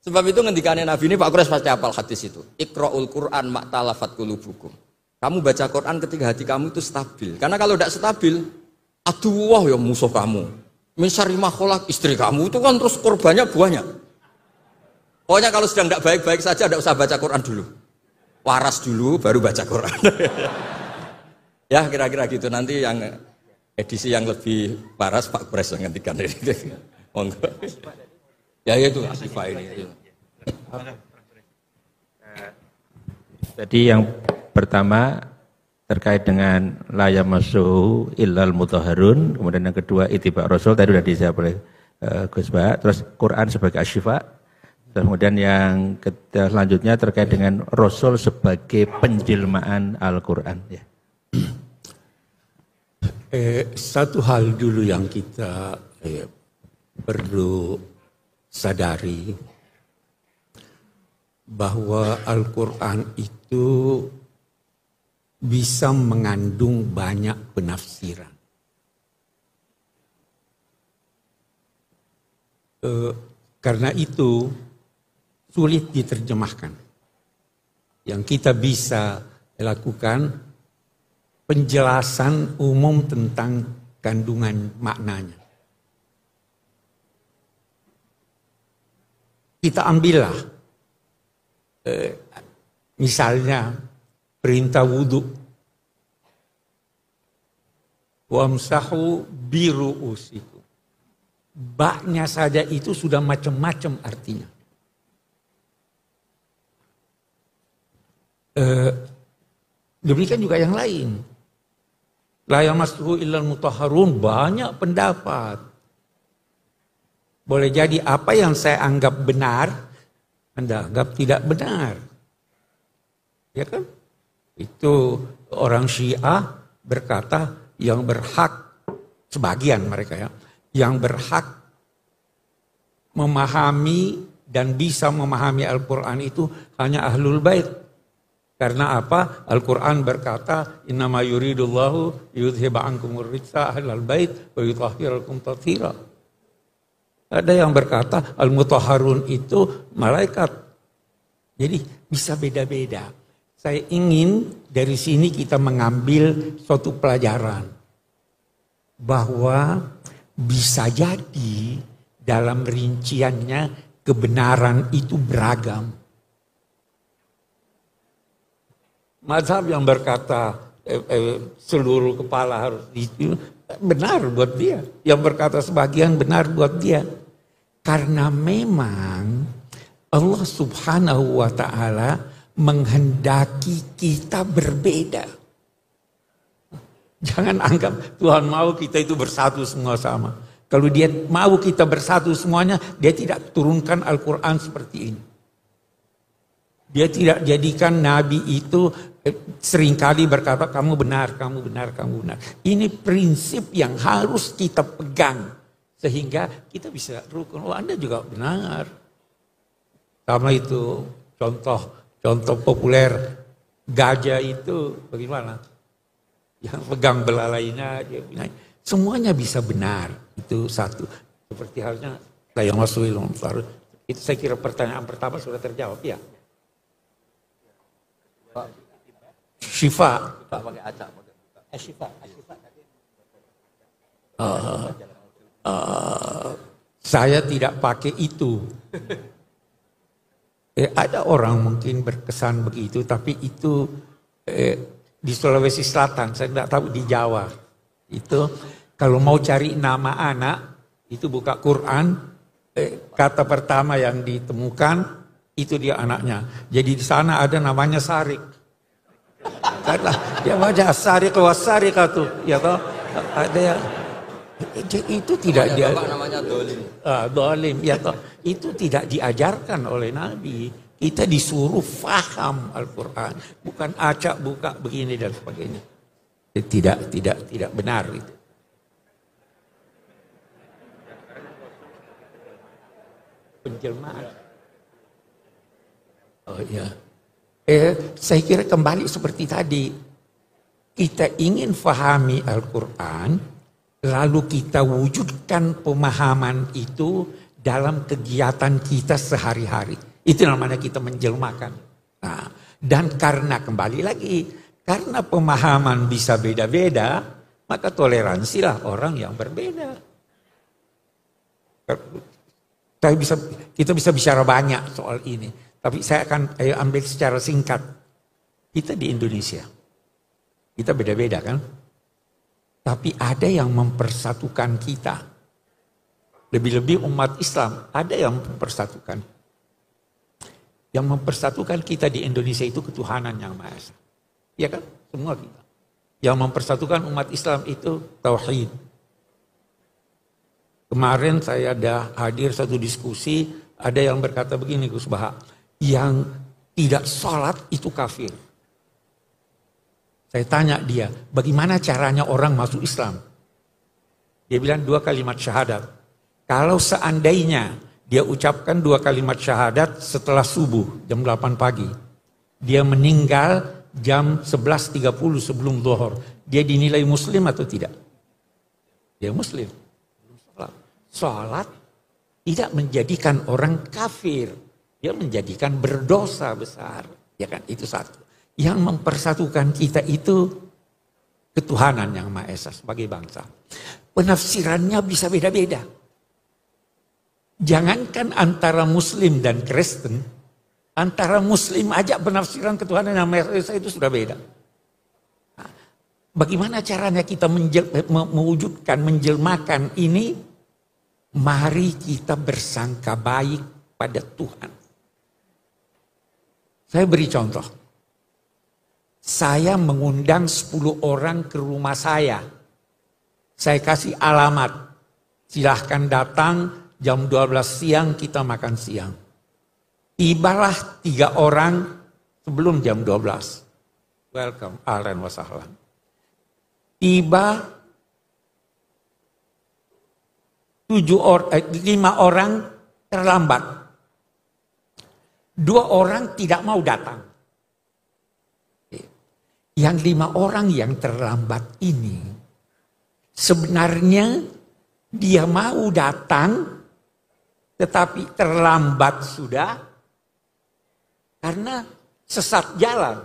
Sebab itu ngendikane Nabi ini, Pak Quraisy pasti hafal hadis itu. Iqra'ul Qur'an ma'talafat qulubukum. Kamu baca Quran ketika hati kamu itu stabil. Karena kalau tidak stabil, aduh wah ya musuh kamu. Min syarri ma khalaq, istri kamu itu kan terus korbannya banyak. Pokoknya kalau sedang tidak baik-baik saja, tidak usah baca Quran dulu. Waras dulu, baru baca Quran. Ya kira-kira gitu. Nanti yang edisi yang lebih waras Pak Quraisy yang ngendikan ini. Monggo. Ya itu Asifah ini. Jadi yang pertama terkait dengan la yamassuhu illal mutahharun, kemudian yang kedua ittiba Rasul tadi sudah dijawab oleh Gus Bah, terus Quran sebagai asyifa, kemudian yang selanjutnya terkait dengan Rasul sebagai penjelmaan Al-Quran ya. Satu hal dulu yang kita perlu sadari bahwa Al-Quran itu bisa mengandung banyak penafsiran. Karena itu sulit diterjemahkan. Yang kita bisa lakukan penjelasan umum tentang kandungan maknanya. Kita ambillah misalnya perintah wudu. Wamsahu biru'usikum. Baknya saja itu sudah macam-macam artinya. Demikian juga yang lain. La yamassuhu illal mutahharun, banyak pendapat. Boleh jadi apa yang saya anggap benar, Anda anggap tidak benar. Ya kan? Itu orang Syiah berkata yang berhak, sebagian mereka ya, yang berhak memahami dan bisa memahami Al-Quran itu hanya Ahlul Bait. Karena apa? Al-Quran berkata, Innama yuridullahu yudhiba ankumur rijsa ahlal bait wa yutahhirakum tathira. Ada yang berkata Al-Mutahharun itu malaikat. Jadi bisa beda-beda. Saya ingin dari sini kita mengambil suatu pelajaran. Bahwa bisa jadi dalam rinciannya kebenaran itu beragam. Mazhab yang berkata seluruh kepala harus itu benar buat dia. Yang berkata sebagian benar buat dia. Karena memang Allah Subhanahu wa ta'ala menghendaki kita berbeda. Jangan anggap Tuhan mau kita itu bersatu semua sama. Kalau dia mau kita bersatu semuanya, dia tidak turunkan Al-Quran seperti ini. Dia tidak jadikan Nabi itu seringkali berkata, kamu benar, kamu benar, kamu benar. Ini prinsip yang harus kita pegang. Sehingga kita bisa rukun, oh Anda juga benar. Sama itu contoh populer, gajah itu bagaimana? Yang pegang belalainya, dia bilang, semuanya bisa benar. Itu satu. Seperti halnya, saya masuk itu saya kira pertanyaan pertama sudah terjawab ya. Syifa. Pakai acak. Syifa. Saya tidak pakai itu. Ada orang mungkin berkesan begitu, tapi itu di Sulawesi Selatan, saya tidak tahu di Jawa. Itu kalau mau cari nama anak, itu buka Quran, kata pertama yang ditemukan itu dia anaknya. Jadi di sana ada namanya Sarik. Karena dia baca Sarik wa Sarikatu, ya toh. Ada yang itu tidak dia namanya dolim. Dolim, ya toh. Itu tidak diajarkan oleh Nabi. Kita disuruh faham Al-Quran, bukan acak buka begini dan sebagainya. Tidak benar itu. Penjelmaan. Oh ya. Saya kira kembali seperti tadi. Kita ingin fahami Al-Quran, lalu kita wujudkan pemahaman itu dalam kegiatan kita sehari-hari. Itu namanya kita menjelmakan. Nah, dan karena kembali lagi, karena pemahaman bisa beda-beda, maka toleransilah orang yang berbeda. Kita bisa bicara banyak soal ini, tapi saya akan ambil secara singkat. Kita di Indonesia, kita beda-beda kan? Tapi ada yang mempersatukan kita. Lebih-lebih umat Islam, ada yang mempersatukan. Yang mempersatukan kita di Indonesia itu ketuhanan yang Maha Esa. Ya kan? Semua kita. Yang mempersatukan umat Islam itu tauhid. Kemarin saya ada hadir satu diskusi, ada yang berkata begini Gus Baha, yang tidak sholat itu kafir. Saya tanya dia, bagaimana caranya orang masuk Islam? Dia bilang 2 kalimat syahadat. Kalau seandainya dia ucapkan 2 kalimat syahadat setelah subuh jam 8 pagi. Dia meninggal jam 11.30 sebelum zuhur. Dia dinilai muslim atau tidak? Dia muslim. Sholat tidak menjadikan orang kafir. Dia menjadikan berdosa besar. Ya kan, itu satu. Yang mempersatukan kita itu ketuhanan yang Maha Esa sebagai bangsa. Penafsirannya bisa beda-beda. Jangankan antara Muslim dan Kristen, antara Muslim aja penafsiran ketuhanan yang Maha Esa itu sudah beda. Nah, bagaimana caranya kita mewujudkan, menjelmakan ini? Mari kita bersangka baik pada Tuhan. Saya beri contoh. Saya mengundang 10 orang ke rumah saya. Saya kasih alamat. Silahkan datang. Jam 12 siang kita makan siang. Tibalah 3 orang sebelum jam 12. Welcome, ahlan wa sahlan. Tiba 5 orang terlambat. 2 orang tidak mau datang. Yang 5 orang yang terlambat ini sebenarnya dia mau datang tetapi terlambat sudah karena sesat jalan.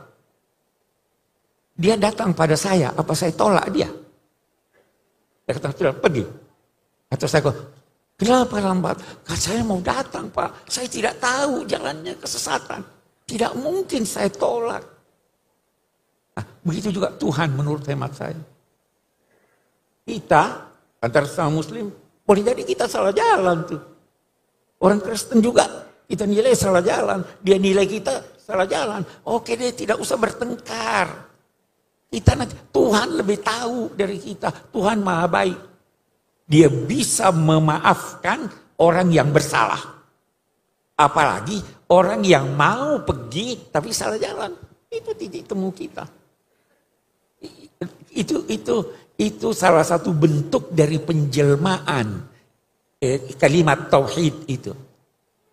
Dia datang pada saya, apa saya tolak dia? Dia kata, sudah pergi. Atau saya kata, kenapa lambat? Karena saya mau datang Pak, saya tidak tahu jalannya kesesatan. Tidak mungkin saya tolak. Nah, begitu juga Tuhan menurut hemat saya. Kita, antara sama Muslim, boleh jadi kita salah jalan tuh. Orang Kristen juga kita nilai salah jalan. Dia nilai kita salah jalan. Oke deh, tidak usah bertengkar. Kita nanti, Tuhan lebih tahu dari kita. Tuhan Maha Baik. Dia bisa memaafkan orang yang bersalah. Apalagi orang yang mau pergi tapi salah jalan. Itu titik temu kita. Itu salah satu bentuk dari penjelmaan kalimat tauhid itu.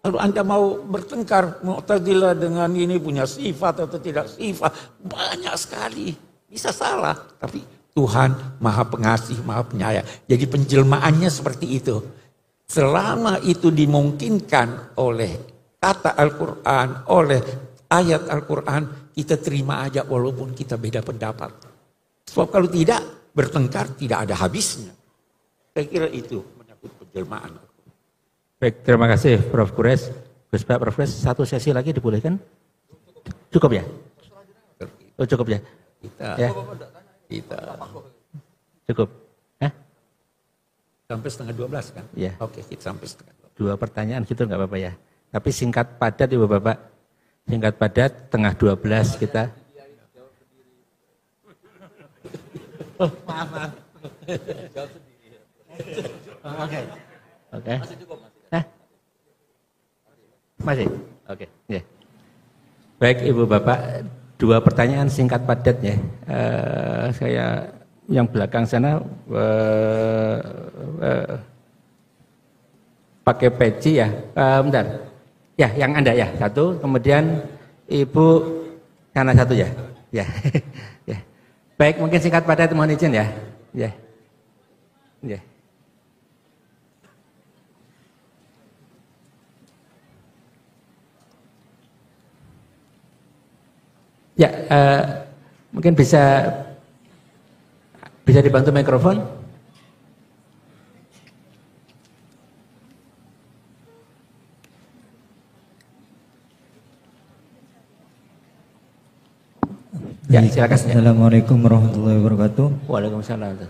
Lalu Anda mau bertengkar, Mu'tazilah dengan ini punya sifat atau tidak sifat, banyak sekali. Bisa salah, tapi Tuhan Maha Pengasih, Maha Penyayang. Jadi penjelmaannya seperti itu. Selama itu dimungkinkan oleh kata Al-Quran, oleh ayat Al-Quran, kita terima aja walaupun kita beda pendapat. Sebab kalau tidak, bertengkar tidak ada habisnya. Saya kira itu. jelmaan. Baik, terima kasih Prof. Quraisy. Gus Pak, Prof. Quraisy, satu sesi lagi dibolehkan? Cukup ya? Oh, cukup ya? Kita Cukup. sampai setengah 12 kan? Iya. Oke, kita sampai setengah 12. 2 pertanyaan gitu nggak apa-apa ya. Tapi singkat padat Ibu Bapak. Singkat padat, tengah 12 kita. Oh, maaf. Oke. Masih? Oke. Ya. Baik Ibu Bapak, 2 pertanyaan singkat padat ya. Saya yang belakang sana pakai peci ya. Bentar. Ya, yang Anda ya, 1. Kemudian Ibu sana 1 ya. Ya. Ya. Baik, mungkin singkat padat, mohon izin ya. Ya. Ya. Ya, mungkin bisa dibantu mikrofon. Ya, silakan. Assalamualaikum warahmatullahi wabarakatuh. Waalaikumsalam.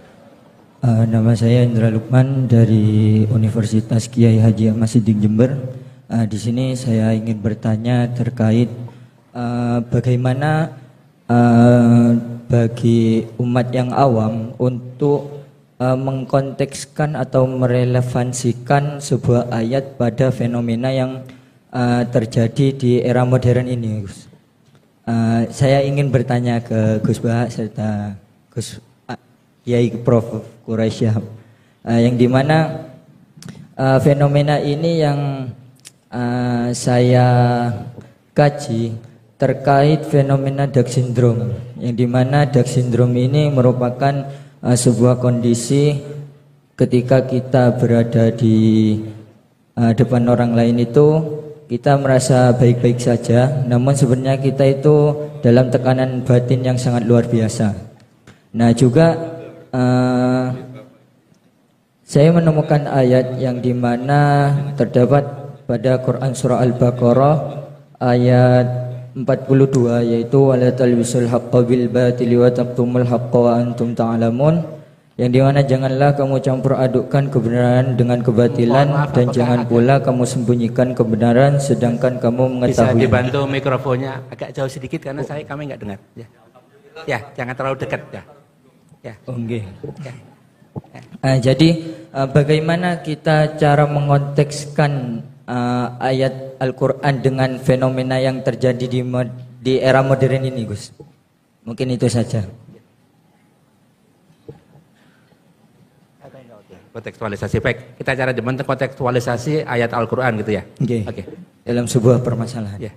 Nama saya Indra Lukman dari Universitas Kiai Haji Ahmad Siddiq Jember. Di sini saya ingin bertanya terkait bagaimana bagi umat yang awam untuk mengkontekskan atau merelevansikan sebuah ayat pada fenomena yang terjadi di era modern ini, Gus. Saya ingin bertanya ke Gus Bah serta Gus Kiai Prof. Quraisy Shihab, yang dimana fenomena ini yang saya kaji terkait fenomena Down syndrome, yang dimana Down syndrome ini merupakan sebuah kondisi ketika kita berada di depan orang lain itu kita merasa baik-baik saja, namun sebenarnya kita itu dalam tekanan batin yang sangat luar biasa. Nah juga saya menemukan ayat yang dimana terdapat pada Quran surah Al-Baqarah ayat 42, yaitu wala talbisul haqqa bil batili wa taqtumul haqqa wa antum ta'lamun, yang dimana janganlah kamu campur adukkan kebenaran dengan kebatilan dan jangan pula kamu sembunyikan kebenaran sedangkan kamu mengetahui. Bisa dibantu mikrofonnya agak jauh sedikit karena kami nggak dengar. Ya, jangan terlalu dekat ya. Ya. Oke. Ya. Jadi bagaimana kita cara mengontekskan ayat Al-Quran dengan fenomena yang terjadi di era modern ini, Gus? Mungkin itu saja. Kontekstualisasi, baik. Kita cara kontekstualisasi ayat Al-Quran gitu ya. Oke. Dalam sebuah permasalahan. Ya.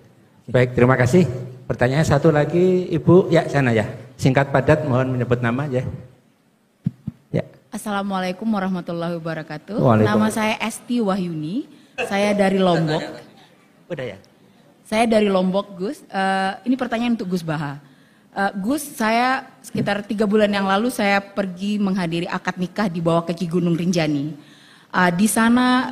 Baik, terima kasih. Pertanyaan satu lagi, Ibu. Ya, sana ya. Singkat padat, mohon menyebut nama ya. Ya. Assalamualaikum warahmatullahi wabarakatuh. Nama saya Esti Wahyuni. Saya dari Lombok. Udah ya. Saya dari Lombok, Gus. Ini pertanyaan untuk Gus Baha. Gus, saya sekitar 3 bulan yang lalu saya pergi menghadiri akad nikah di bawah kaki Gunung Rinjani. Di sana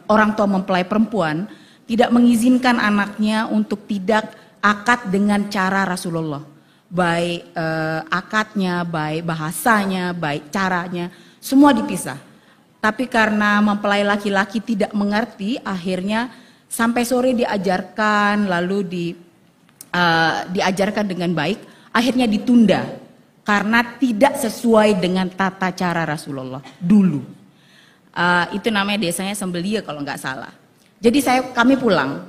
orang tua mempelai perempuan tidak mengizinkan anaknya untuk tidak akad dengan cara Rasulullah. Baik akadnya, baik bahasanya, baik caranya, semua dipisah. Tapi karena mempelai laki-laki tidak mengerti, akhirnya sampai sore diajarkan, lalu diajarkan dengan baik, akhirnya ditunda karena tidak sesuai dengan tata cara Rasulullah dulu. Itu namanya desanya Sembelia kalau nggak salah. Jadi kami pulang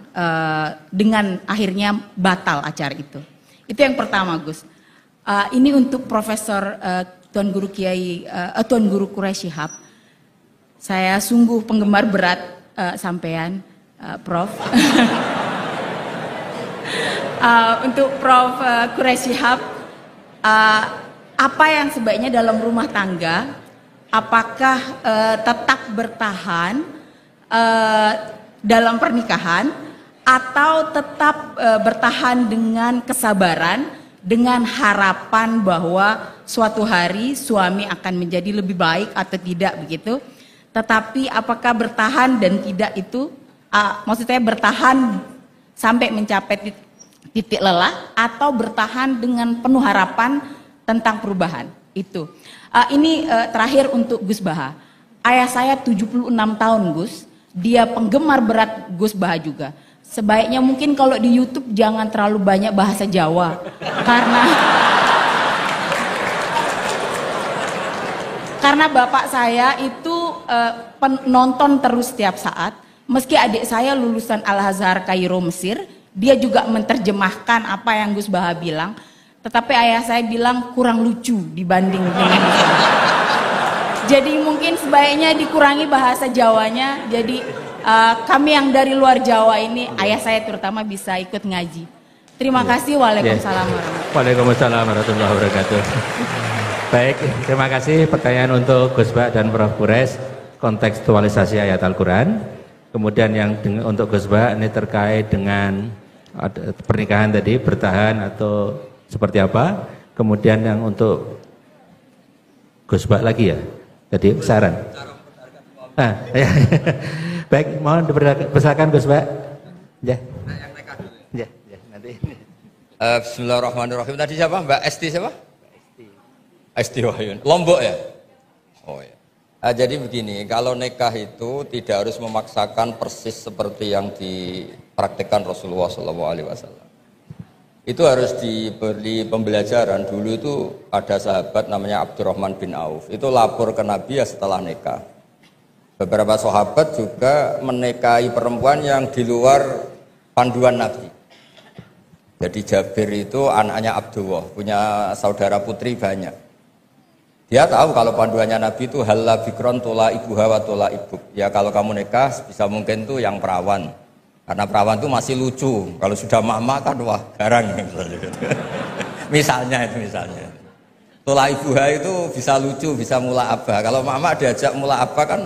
dengan akhirnya batal acara itu. Itu yang pertama, Gus. Ini untuk Profesor Tuan Guru Tuan Guru Quraisy Shihab. Saya sungguh penggemar berat sampean, Prof. Untuk Prof. Quraisy Shihab, apa yang sebaiknya dalam rumah tangga? Apakah tetap bertahan dalam pernikahan atau tetap bertahan dengan kesabaran dengan harapan bahwa suatu hari suami akan menjadi lebih baik atau tidak begitu. Tetapi apakah bertahan dan tidak itu, maksudnya bertahan sampai mencapai titik lelah atau bertahan dengan penuh harapan tentang perubahan itu. Ini terakhir untuk Gus Baha. Ayah saya 76 tahun Gus, dia penggemar berat Gus Baha juga. Sebaiknya mungkin kalau di YouTube jangan terlalu banyak bahasa Jawa karena bapak saya itu penonton terus setiap saat. Meski adik saya lulusan Al-Azhar Kairo Mesir, dia juga menerjemahkan apa yang Gus Baha bilang. Tetapi ayah saya bilang kurang lucu dibanding dengan Gus Baha. Jadi mungkin sebaiknya dikurangi bahasa Jawanya. Jadi kami yang dari luar Jawa ini, ayah saya terutama bisa ikut ngaji. Terima kasih. Waalaikumsalam warahmatullahi wabarakatuh. Waalaikumsalam warahmatullahi wabarakatuh. Baik, terima kasih. Pertanyaan untuk Gus Bah dan Prof. Quraisy, kontekstualisasi ayat Al-Quran. Kemudian yang untuk Gus Bah ini terkait dengan pernikahan tadi, bertahan atau seperti apa. Kemudian yang untuk Gus Bah lagi ya, tadi saran. Ya. Baik, mohon dipersilakan Gus Bah. Ya. Ya, nanti. Bismillahirrahmanirrahim. Tadi siapa? Mbak Esti siapa? Esti Wahyun. Lombok ya? Oh ya. Jadi begini, kalau nikah itu tidak harus memaksakan persis seperti yang dipraktikkan Rasulullah SAW. Itu harus diberi pembelajaran. Dulu itu ada sahabat namanya Abdurrahman bin Auf. Itu lapor ke Nabi ya setelah nikah. Beberapa sahabat juga menikahi perempuan yang di luar panduan Nabi. Jadi Jabir itu anaknya Abdullah, punya saudara putri banyak. Dia tahu kalau panduannya Nabi itu halla bikron tola ibuha wa tola ibuk. Ya kalau kamu nikah bisa mungkin tuh yang perawan. Karena perawan itu masih lucu. Kalau sudah mama kan wah garang. Misalnya. Tola ibuha itu bisa lucu, bisa mula abah. Kalau mama diajak mula abah kan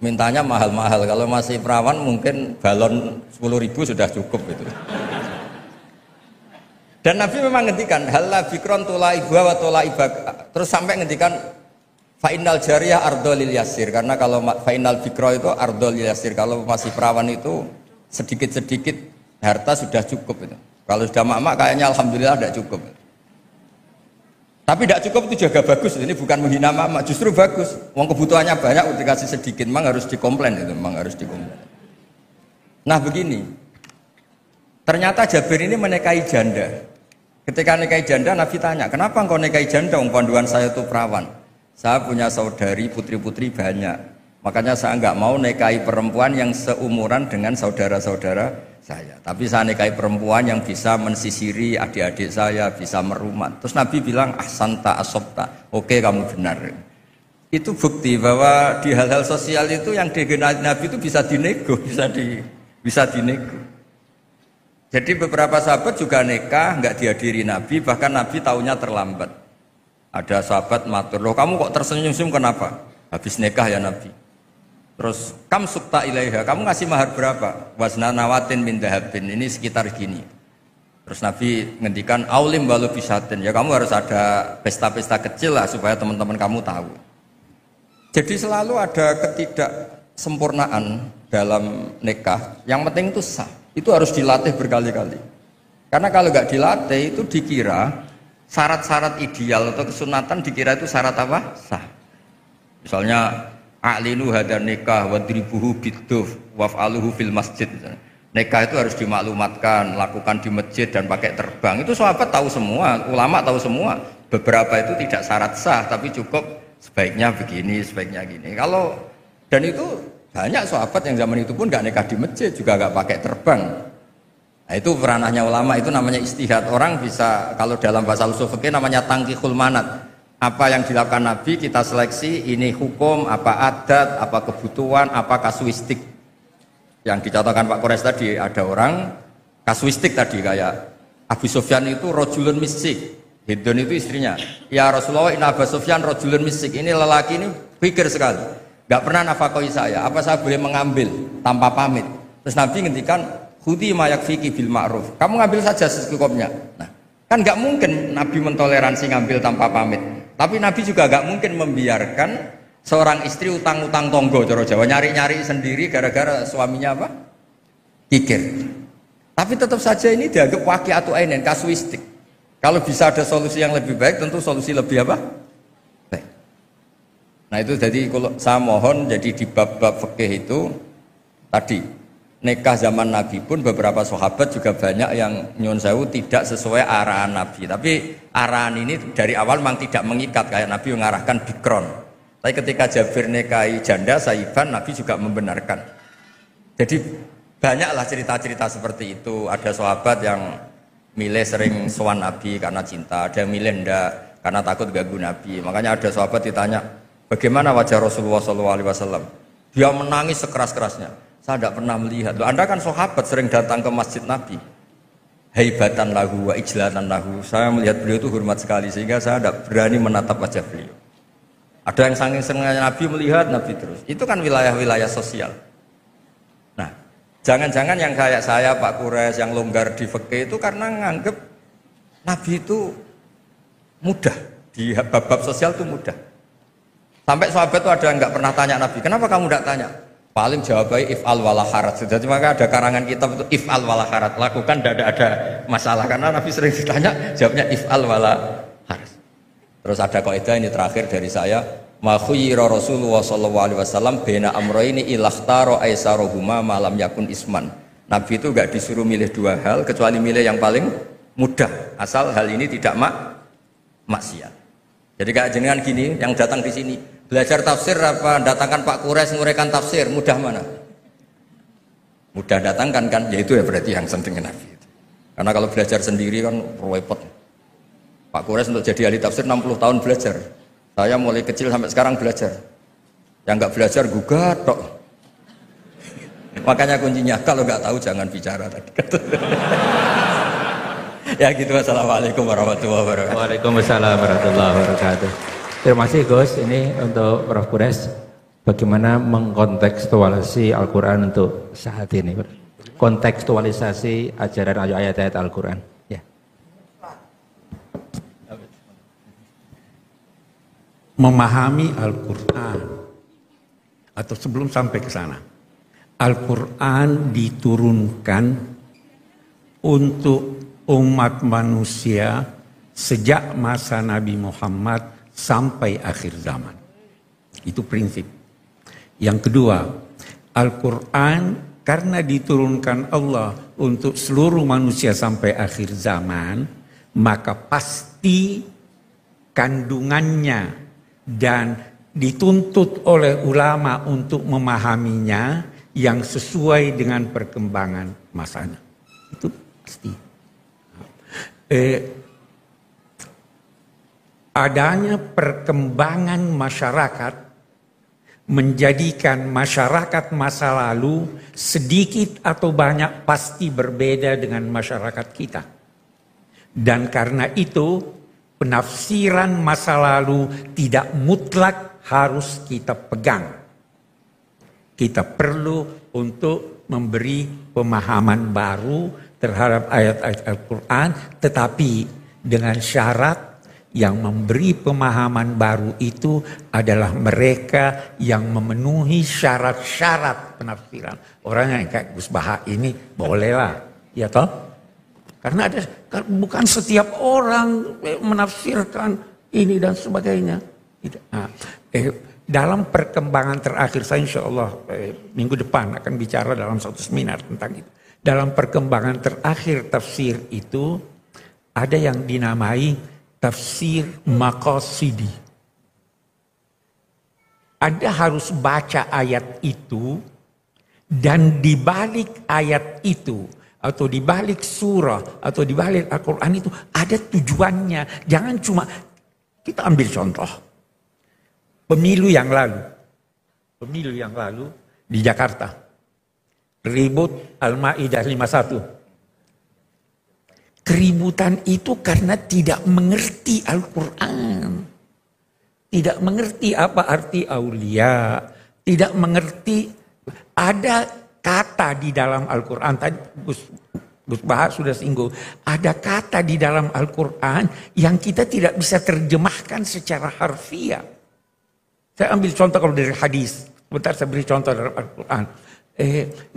mintanya mahal-mahal. Kalau masih perawan mungkin balon 10.000 sudah cukup itu. Dan Nabi memang ngendikan halla bikron tola ibuha wa tola ibak. Terus sampai ngendikan fainal jariyah ardolil yasir. Karena kalau fainal bikro itu ardolil yasir. Kalau masih perawan itu sedikit-sedikit harta sudah cukup itu. Kalau sudah mak kayaknya alhamdulillah tidak cukup. Tapi tidak cukup itu juga bagus. Ini bukan menghina mak, justru bagus. Uang kebutuhannya banyak, dikasih sedikit, memang harus dikomplain itu, memang harus dikomplain. Nah begini, ternyata Jabir ini menikahi janda. Ketika nikahi janda, Nabi tanya, kenapa engkau nikahi janda? Panduan saya itu perawan. Saya punya saudari, putri-putri banyak. Makanya saya nggak mau nikahi perempuan yang seumuran dengan saudara-saudara saya. Tapi saya nikahi perempuan yang bisa mensisiri adik-adik saya, bisa merumat. Terus Nabi bilang, ahsanta asobta. Oke, kamu benar. Itu bukti bahwa di hal-hal sosial itu yang dikenal Nabi itu bisa dinego, bisa dinego. Jadi beberapa sahabat juga nikah, nggak dihadiri Nabi, bahkan Nabi taunya terlambat. Ada sahabat matur, loh kamu kok tersenyum-senyum kenapa? Habis nikah ya Nabi. Terus kam sukta ilaiha, kamu ngasih mahar berapa? Wasna nawatin min dahabin, ini sekitar gini. Terus Nabi ngendikan aulim walau bisatin, ya kamu harus ada pesta-pesta kecil lah supaya teman-teman kamu tahu. Jadi selalu ada ketidaksempurnaan dalam nikah. Yang penting itu sah, itu harus dilatih berkali-kali. Karena kalau nggak dilatih itu dikira syarat-syarat ideal atau kesunatan dikira itu syarat apa? Sah. Misalnya a'linu hadar nikah wadribuhu biduf waf'aluhu fil masjid. Nikah itu harus dimaklumatkan, lakukan di masjid dan pakai terbang. Itu sahabat tahu semua, ulama tahu semua. Beberapa itu tidak syarat sah, tapi cukup sebaiknya begini, sebaiknya gini. Dan itu banyak sahabat yang zaman itu pun nggak nikah di masjid, juga nggak pakai terbang. Nah itu ranahnya ulama, itu namanya istihad. Orang bisa, kalau dalam bahasa usul fikih namanya tangkihul manat. Apa yang dilakukan Nabi kita seleksi, ini hukum, apa adat, apa kebutuhan, apa kasuistik. Yang dicontohkan Pak Quraisy tadi, ada orang kasuistik tadi kayak Abu Sufyan itu rojulun misik, Hindun itu istrinya. Ya Rasulullah, ini Abu Sufyan rojulun misik, ini lelaki ini pikir sekali, gak pernah nafakoi saya, apa saya boleh mengambil tanpa pamit? Terus Nabi ngendikan, khudi mayak fiki bil ma'ruf, kamu ngambil saja secukupnya. Nah, Kan nggak mungkin Nabi mentoleransi ngambil tanpa pamit. Tapi Nabi juga nggak mungkin membiarkan seorang istri utang-utang tonggo, coro Jawa, nyari-nyari sendiri gara-gara suaminya apa? Kikir. Tapi tetap saja ini dianggap waqi'atu ainin, kasuistik. Kalau bisa ada solusi yang lebih baik, tentu solusi lebih apa? Baik. Nah itu jadi kalau saya mohon, jadi di bab-bab fikih itu tadi nikah zaman Nabi pun beberapa sahabat juga banyak yang nyun sewu tidak sesuai arahan Nabi. Tapi arahan ini dari awal memang tidak mengikat, kayak Nabi mengarahkan bikron. Tapi ketika Jabir nikahi janda Saiban, Nabi juga membenarkan. Jadi banyaklah cerita-cerita seperti itu. Ada sahabat yang milih sering sowan Nabi karena cinta, ada yang milih enggak karena takut ganggu Nabi. Makanya ada sahabat ditanya, bagaimana wajah Rasulullah SAW? Dia menangis sekeras-kerasnya. Saya tidak pernah melihat. Loh, Anda kan sahabat sering datang ke masjid Nabi. Haibatan lahu wa ijlatan lahu. Saya melihat beliau itu hormat sekali sehingga saya tidak berani menatap wajah beliau. Ada yang saking senangnya Nabi melihat Nabi terus. Itu kan wilayah-wilayah sosial. Nah, jangan-jangan yang kayak saya Pak Quraisy yang longgar di fikih itu karena nganggep Nabi itu mudah. Di bab-bab sosial itu mudah. Sampai sahabat itu ada yang nggak pernah tanya Nabi, kenapa kamu tidak tanya? Paling jawabannya if'al wala harat. Jadi maka ada karangan kitab itu if'al wala harat. Lakukan tidak ada masalah. Karena Nabi sering ditanya, jawabnya if'al wala harat. Terus ada kaidah ini terakhir dari saya, ma khuyira Rasulullah sallallahu alaihi wasallam baina amrayni ilakhtara aisarohuma ma lam yakun isman. Nabi itu enggak disuruh milih dua hal kecuali milih yang paling mudah, asal hal ini tidak maksiat. Jadi kayak jenengan gini yang datang di sini, belajar tafsir apa datangkan Pak Quraisy nguraikan tafsir, mudah mana? Mudah datangkan kan, yaitu ya berarti yang sentingnya Nabi. Karena kalau belajar sendiri kan repot. Pak Quraisy untuk jadi ahli tafsir 60 tahun belajar. Saya mulai kecil sampai sekarang belajar. Yang nggak belajar gugat tok. Makanya kuncinya kalau nggak tahu jangan bicara tadi. Ya gitu. Assalamualaikum warahmatullahi wabarakatuh. Waalaikumsalam warahmatullahi wabarakatuh. Terima kasih Gus. Ini untuk Prof. Quraisy. Bagaimana mengkontekstualisasi Al-Quran untuk saat ini? Kontekstualisasi ajaran ayat-ayat Al-Quran. Ya. Memahami Al-Quran, atau sebelum sampai ke sana, Al-Quran diturunkan untuk umat manusia sejak masa Nabi Muhammad sampai akhir zaman. Itu prinsip. Yang kedua, Al-Quran karena diturunkan Allah untuk seluruh manusia sampai akhir zaman, maka pasti kandungannya dan dituntut oleh ulama untuk memahaminya yang sesuai dengan perkembangan masanya. Itu pasti. Adanya perkembangan masyarakat menjadikan masyarakat masa lalu sedikit atau banyak pasti berbeda dengan masyarakat kita. Dan karena itu penafsiran masa lalu tidak mutlak harus kita pegang. Kita perlu untuk memberi pemahaman baru terhadap ayat-ayat Al-Quran, tetapi dengan syarat yang memberi pemahaman baru itu adalah mereka yang memenuhi syarat-syarat penafsiran. Orang yang kayak Gus Baha ini bolehlah, ya toh? Karena ada, bukan setiap orang menafsirkan ini dan sebagainya. Nah, dalam perkembangan terakhir saya insya Allah minggu depan akan bicara dalam satu seminar tentang itu. Dalam perkembangan terakhir tafsir itu ada yang dinamai tafsir maqasidi. Anda harus baca ayat itu dan di balik ayat itu atau di balik surah atau di balik Al-Quran itu ada tujuannya. Jangan cuma, kita ambil contoh. Pemilu yang lalu di Jakarta, ribut Al-Ma'idah 51. Keributan itu karena tidak mengerti Al-Quran. Tidak mengerti apa arti aulia. Tidak mengerti ada kata di dalam Al-Quran. Tadi Gus Bahar sudah singgung, ada kata di dalam Al-Quran yang kita tidak bisa terjemahkan secara harfiah. Saya ambil contoh kalau dari hadis. Bentar saya beri contoh dalam Al-Quran.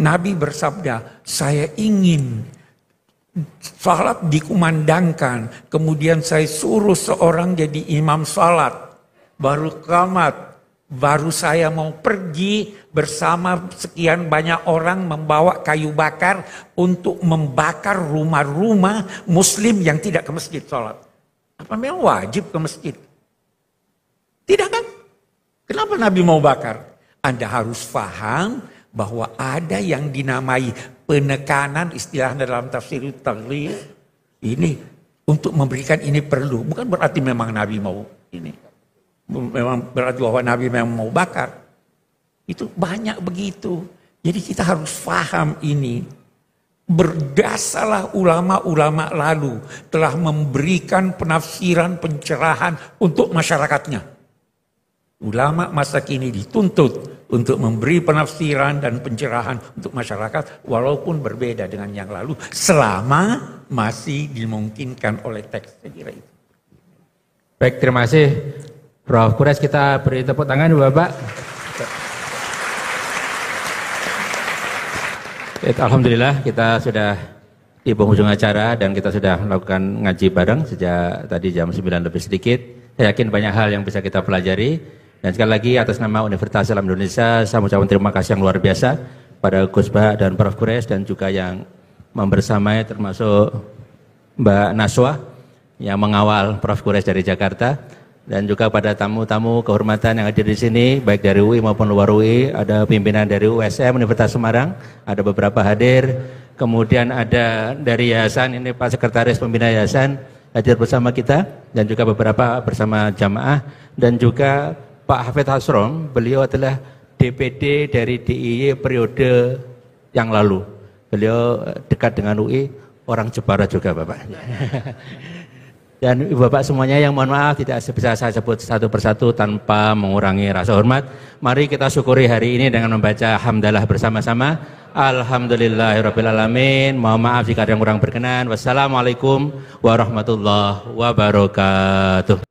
Nabi bersabda, saya ingin salat dikumandangkan, kemudian saya suruh seorang jadi imam salat, baru qamat, baru saya mau pergi bersama sekian banyak orang membawa kayu bakar untuk membakar rumah-rumah muslim yang tidak ke masjid salat. Apa memang wajib ke masjid? Tidak kan? Kenapa Nabi mau bakar? Anda harus paham bahwa ada yang dinamai penekanan, istilah dalam tafsir taglil ini untuk memberikan ini perlu. Bukan berarti memang Nabi mau ini. Memang berarti bahwa Nabi memang mau bakar. Itu banyak begitu. Jadi kita harus paham ini. Berdasarlah ulama-ulama lalu telah memberikan penafsiran, pencerahan untuk masyarakatnya. Ulama masa kini dituntut untuk memberi penafsiran dan pencerahan untuk masyarakat walaupun berbeda dengan yang lalu selama masih dimungkinkan oleh teks. Saya kira itu. Baik, terima kasih Prof. Quraisy, kita beri tepuk tangan Bapak. Alhamdulillah kita sudah di penghujung acara dan kita sudah melakukan ngaji bareng sejak tadi jam 9 lebih sedikit. Saya yakin banyak hal yang bisa kita pelajari. Dan sekali lagi atas nama Universitas Islam Indonesia saya mengucapkan terima kasih yang luar biasa pada Gus Bah dan Prof. Quraisy dan juga yang membersamai termasuk Mbak Naswa yang mengawal Prof. Quraisy dari Jakarta. Dan juga pada tamu-tamu kehormatan yang hadir di sini, baik dari UI maupun luar UI, ada pimpinan dari USM Universitas Semarang, ada beberapa hadir, kemudian ada dari Yayasan, ini Pak Sekretaris Pembina Yayasan hadir bersama kita, dan juga beberapa bersama jamaah, dan juga Pak Hafidz Hasrom, beliau adalah DPD dari DIY periode yang lalu, beliau dekat dengan UI, orang Jepara juga Bapak. Dan Ibu Bapak semuanya yang mohon maaf tidak bisa saya sebut satu persatu tanpa mengurangi rasa hormat. Mari kita syukuri hari ini dengan membaca hamdalah bersama-sama. Alhamdulillahirrabbilalamin. Mohon maaf jika ada yang kurang berkenan. Wassalamualaikum warahmatullahi wabarakatuh.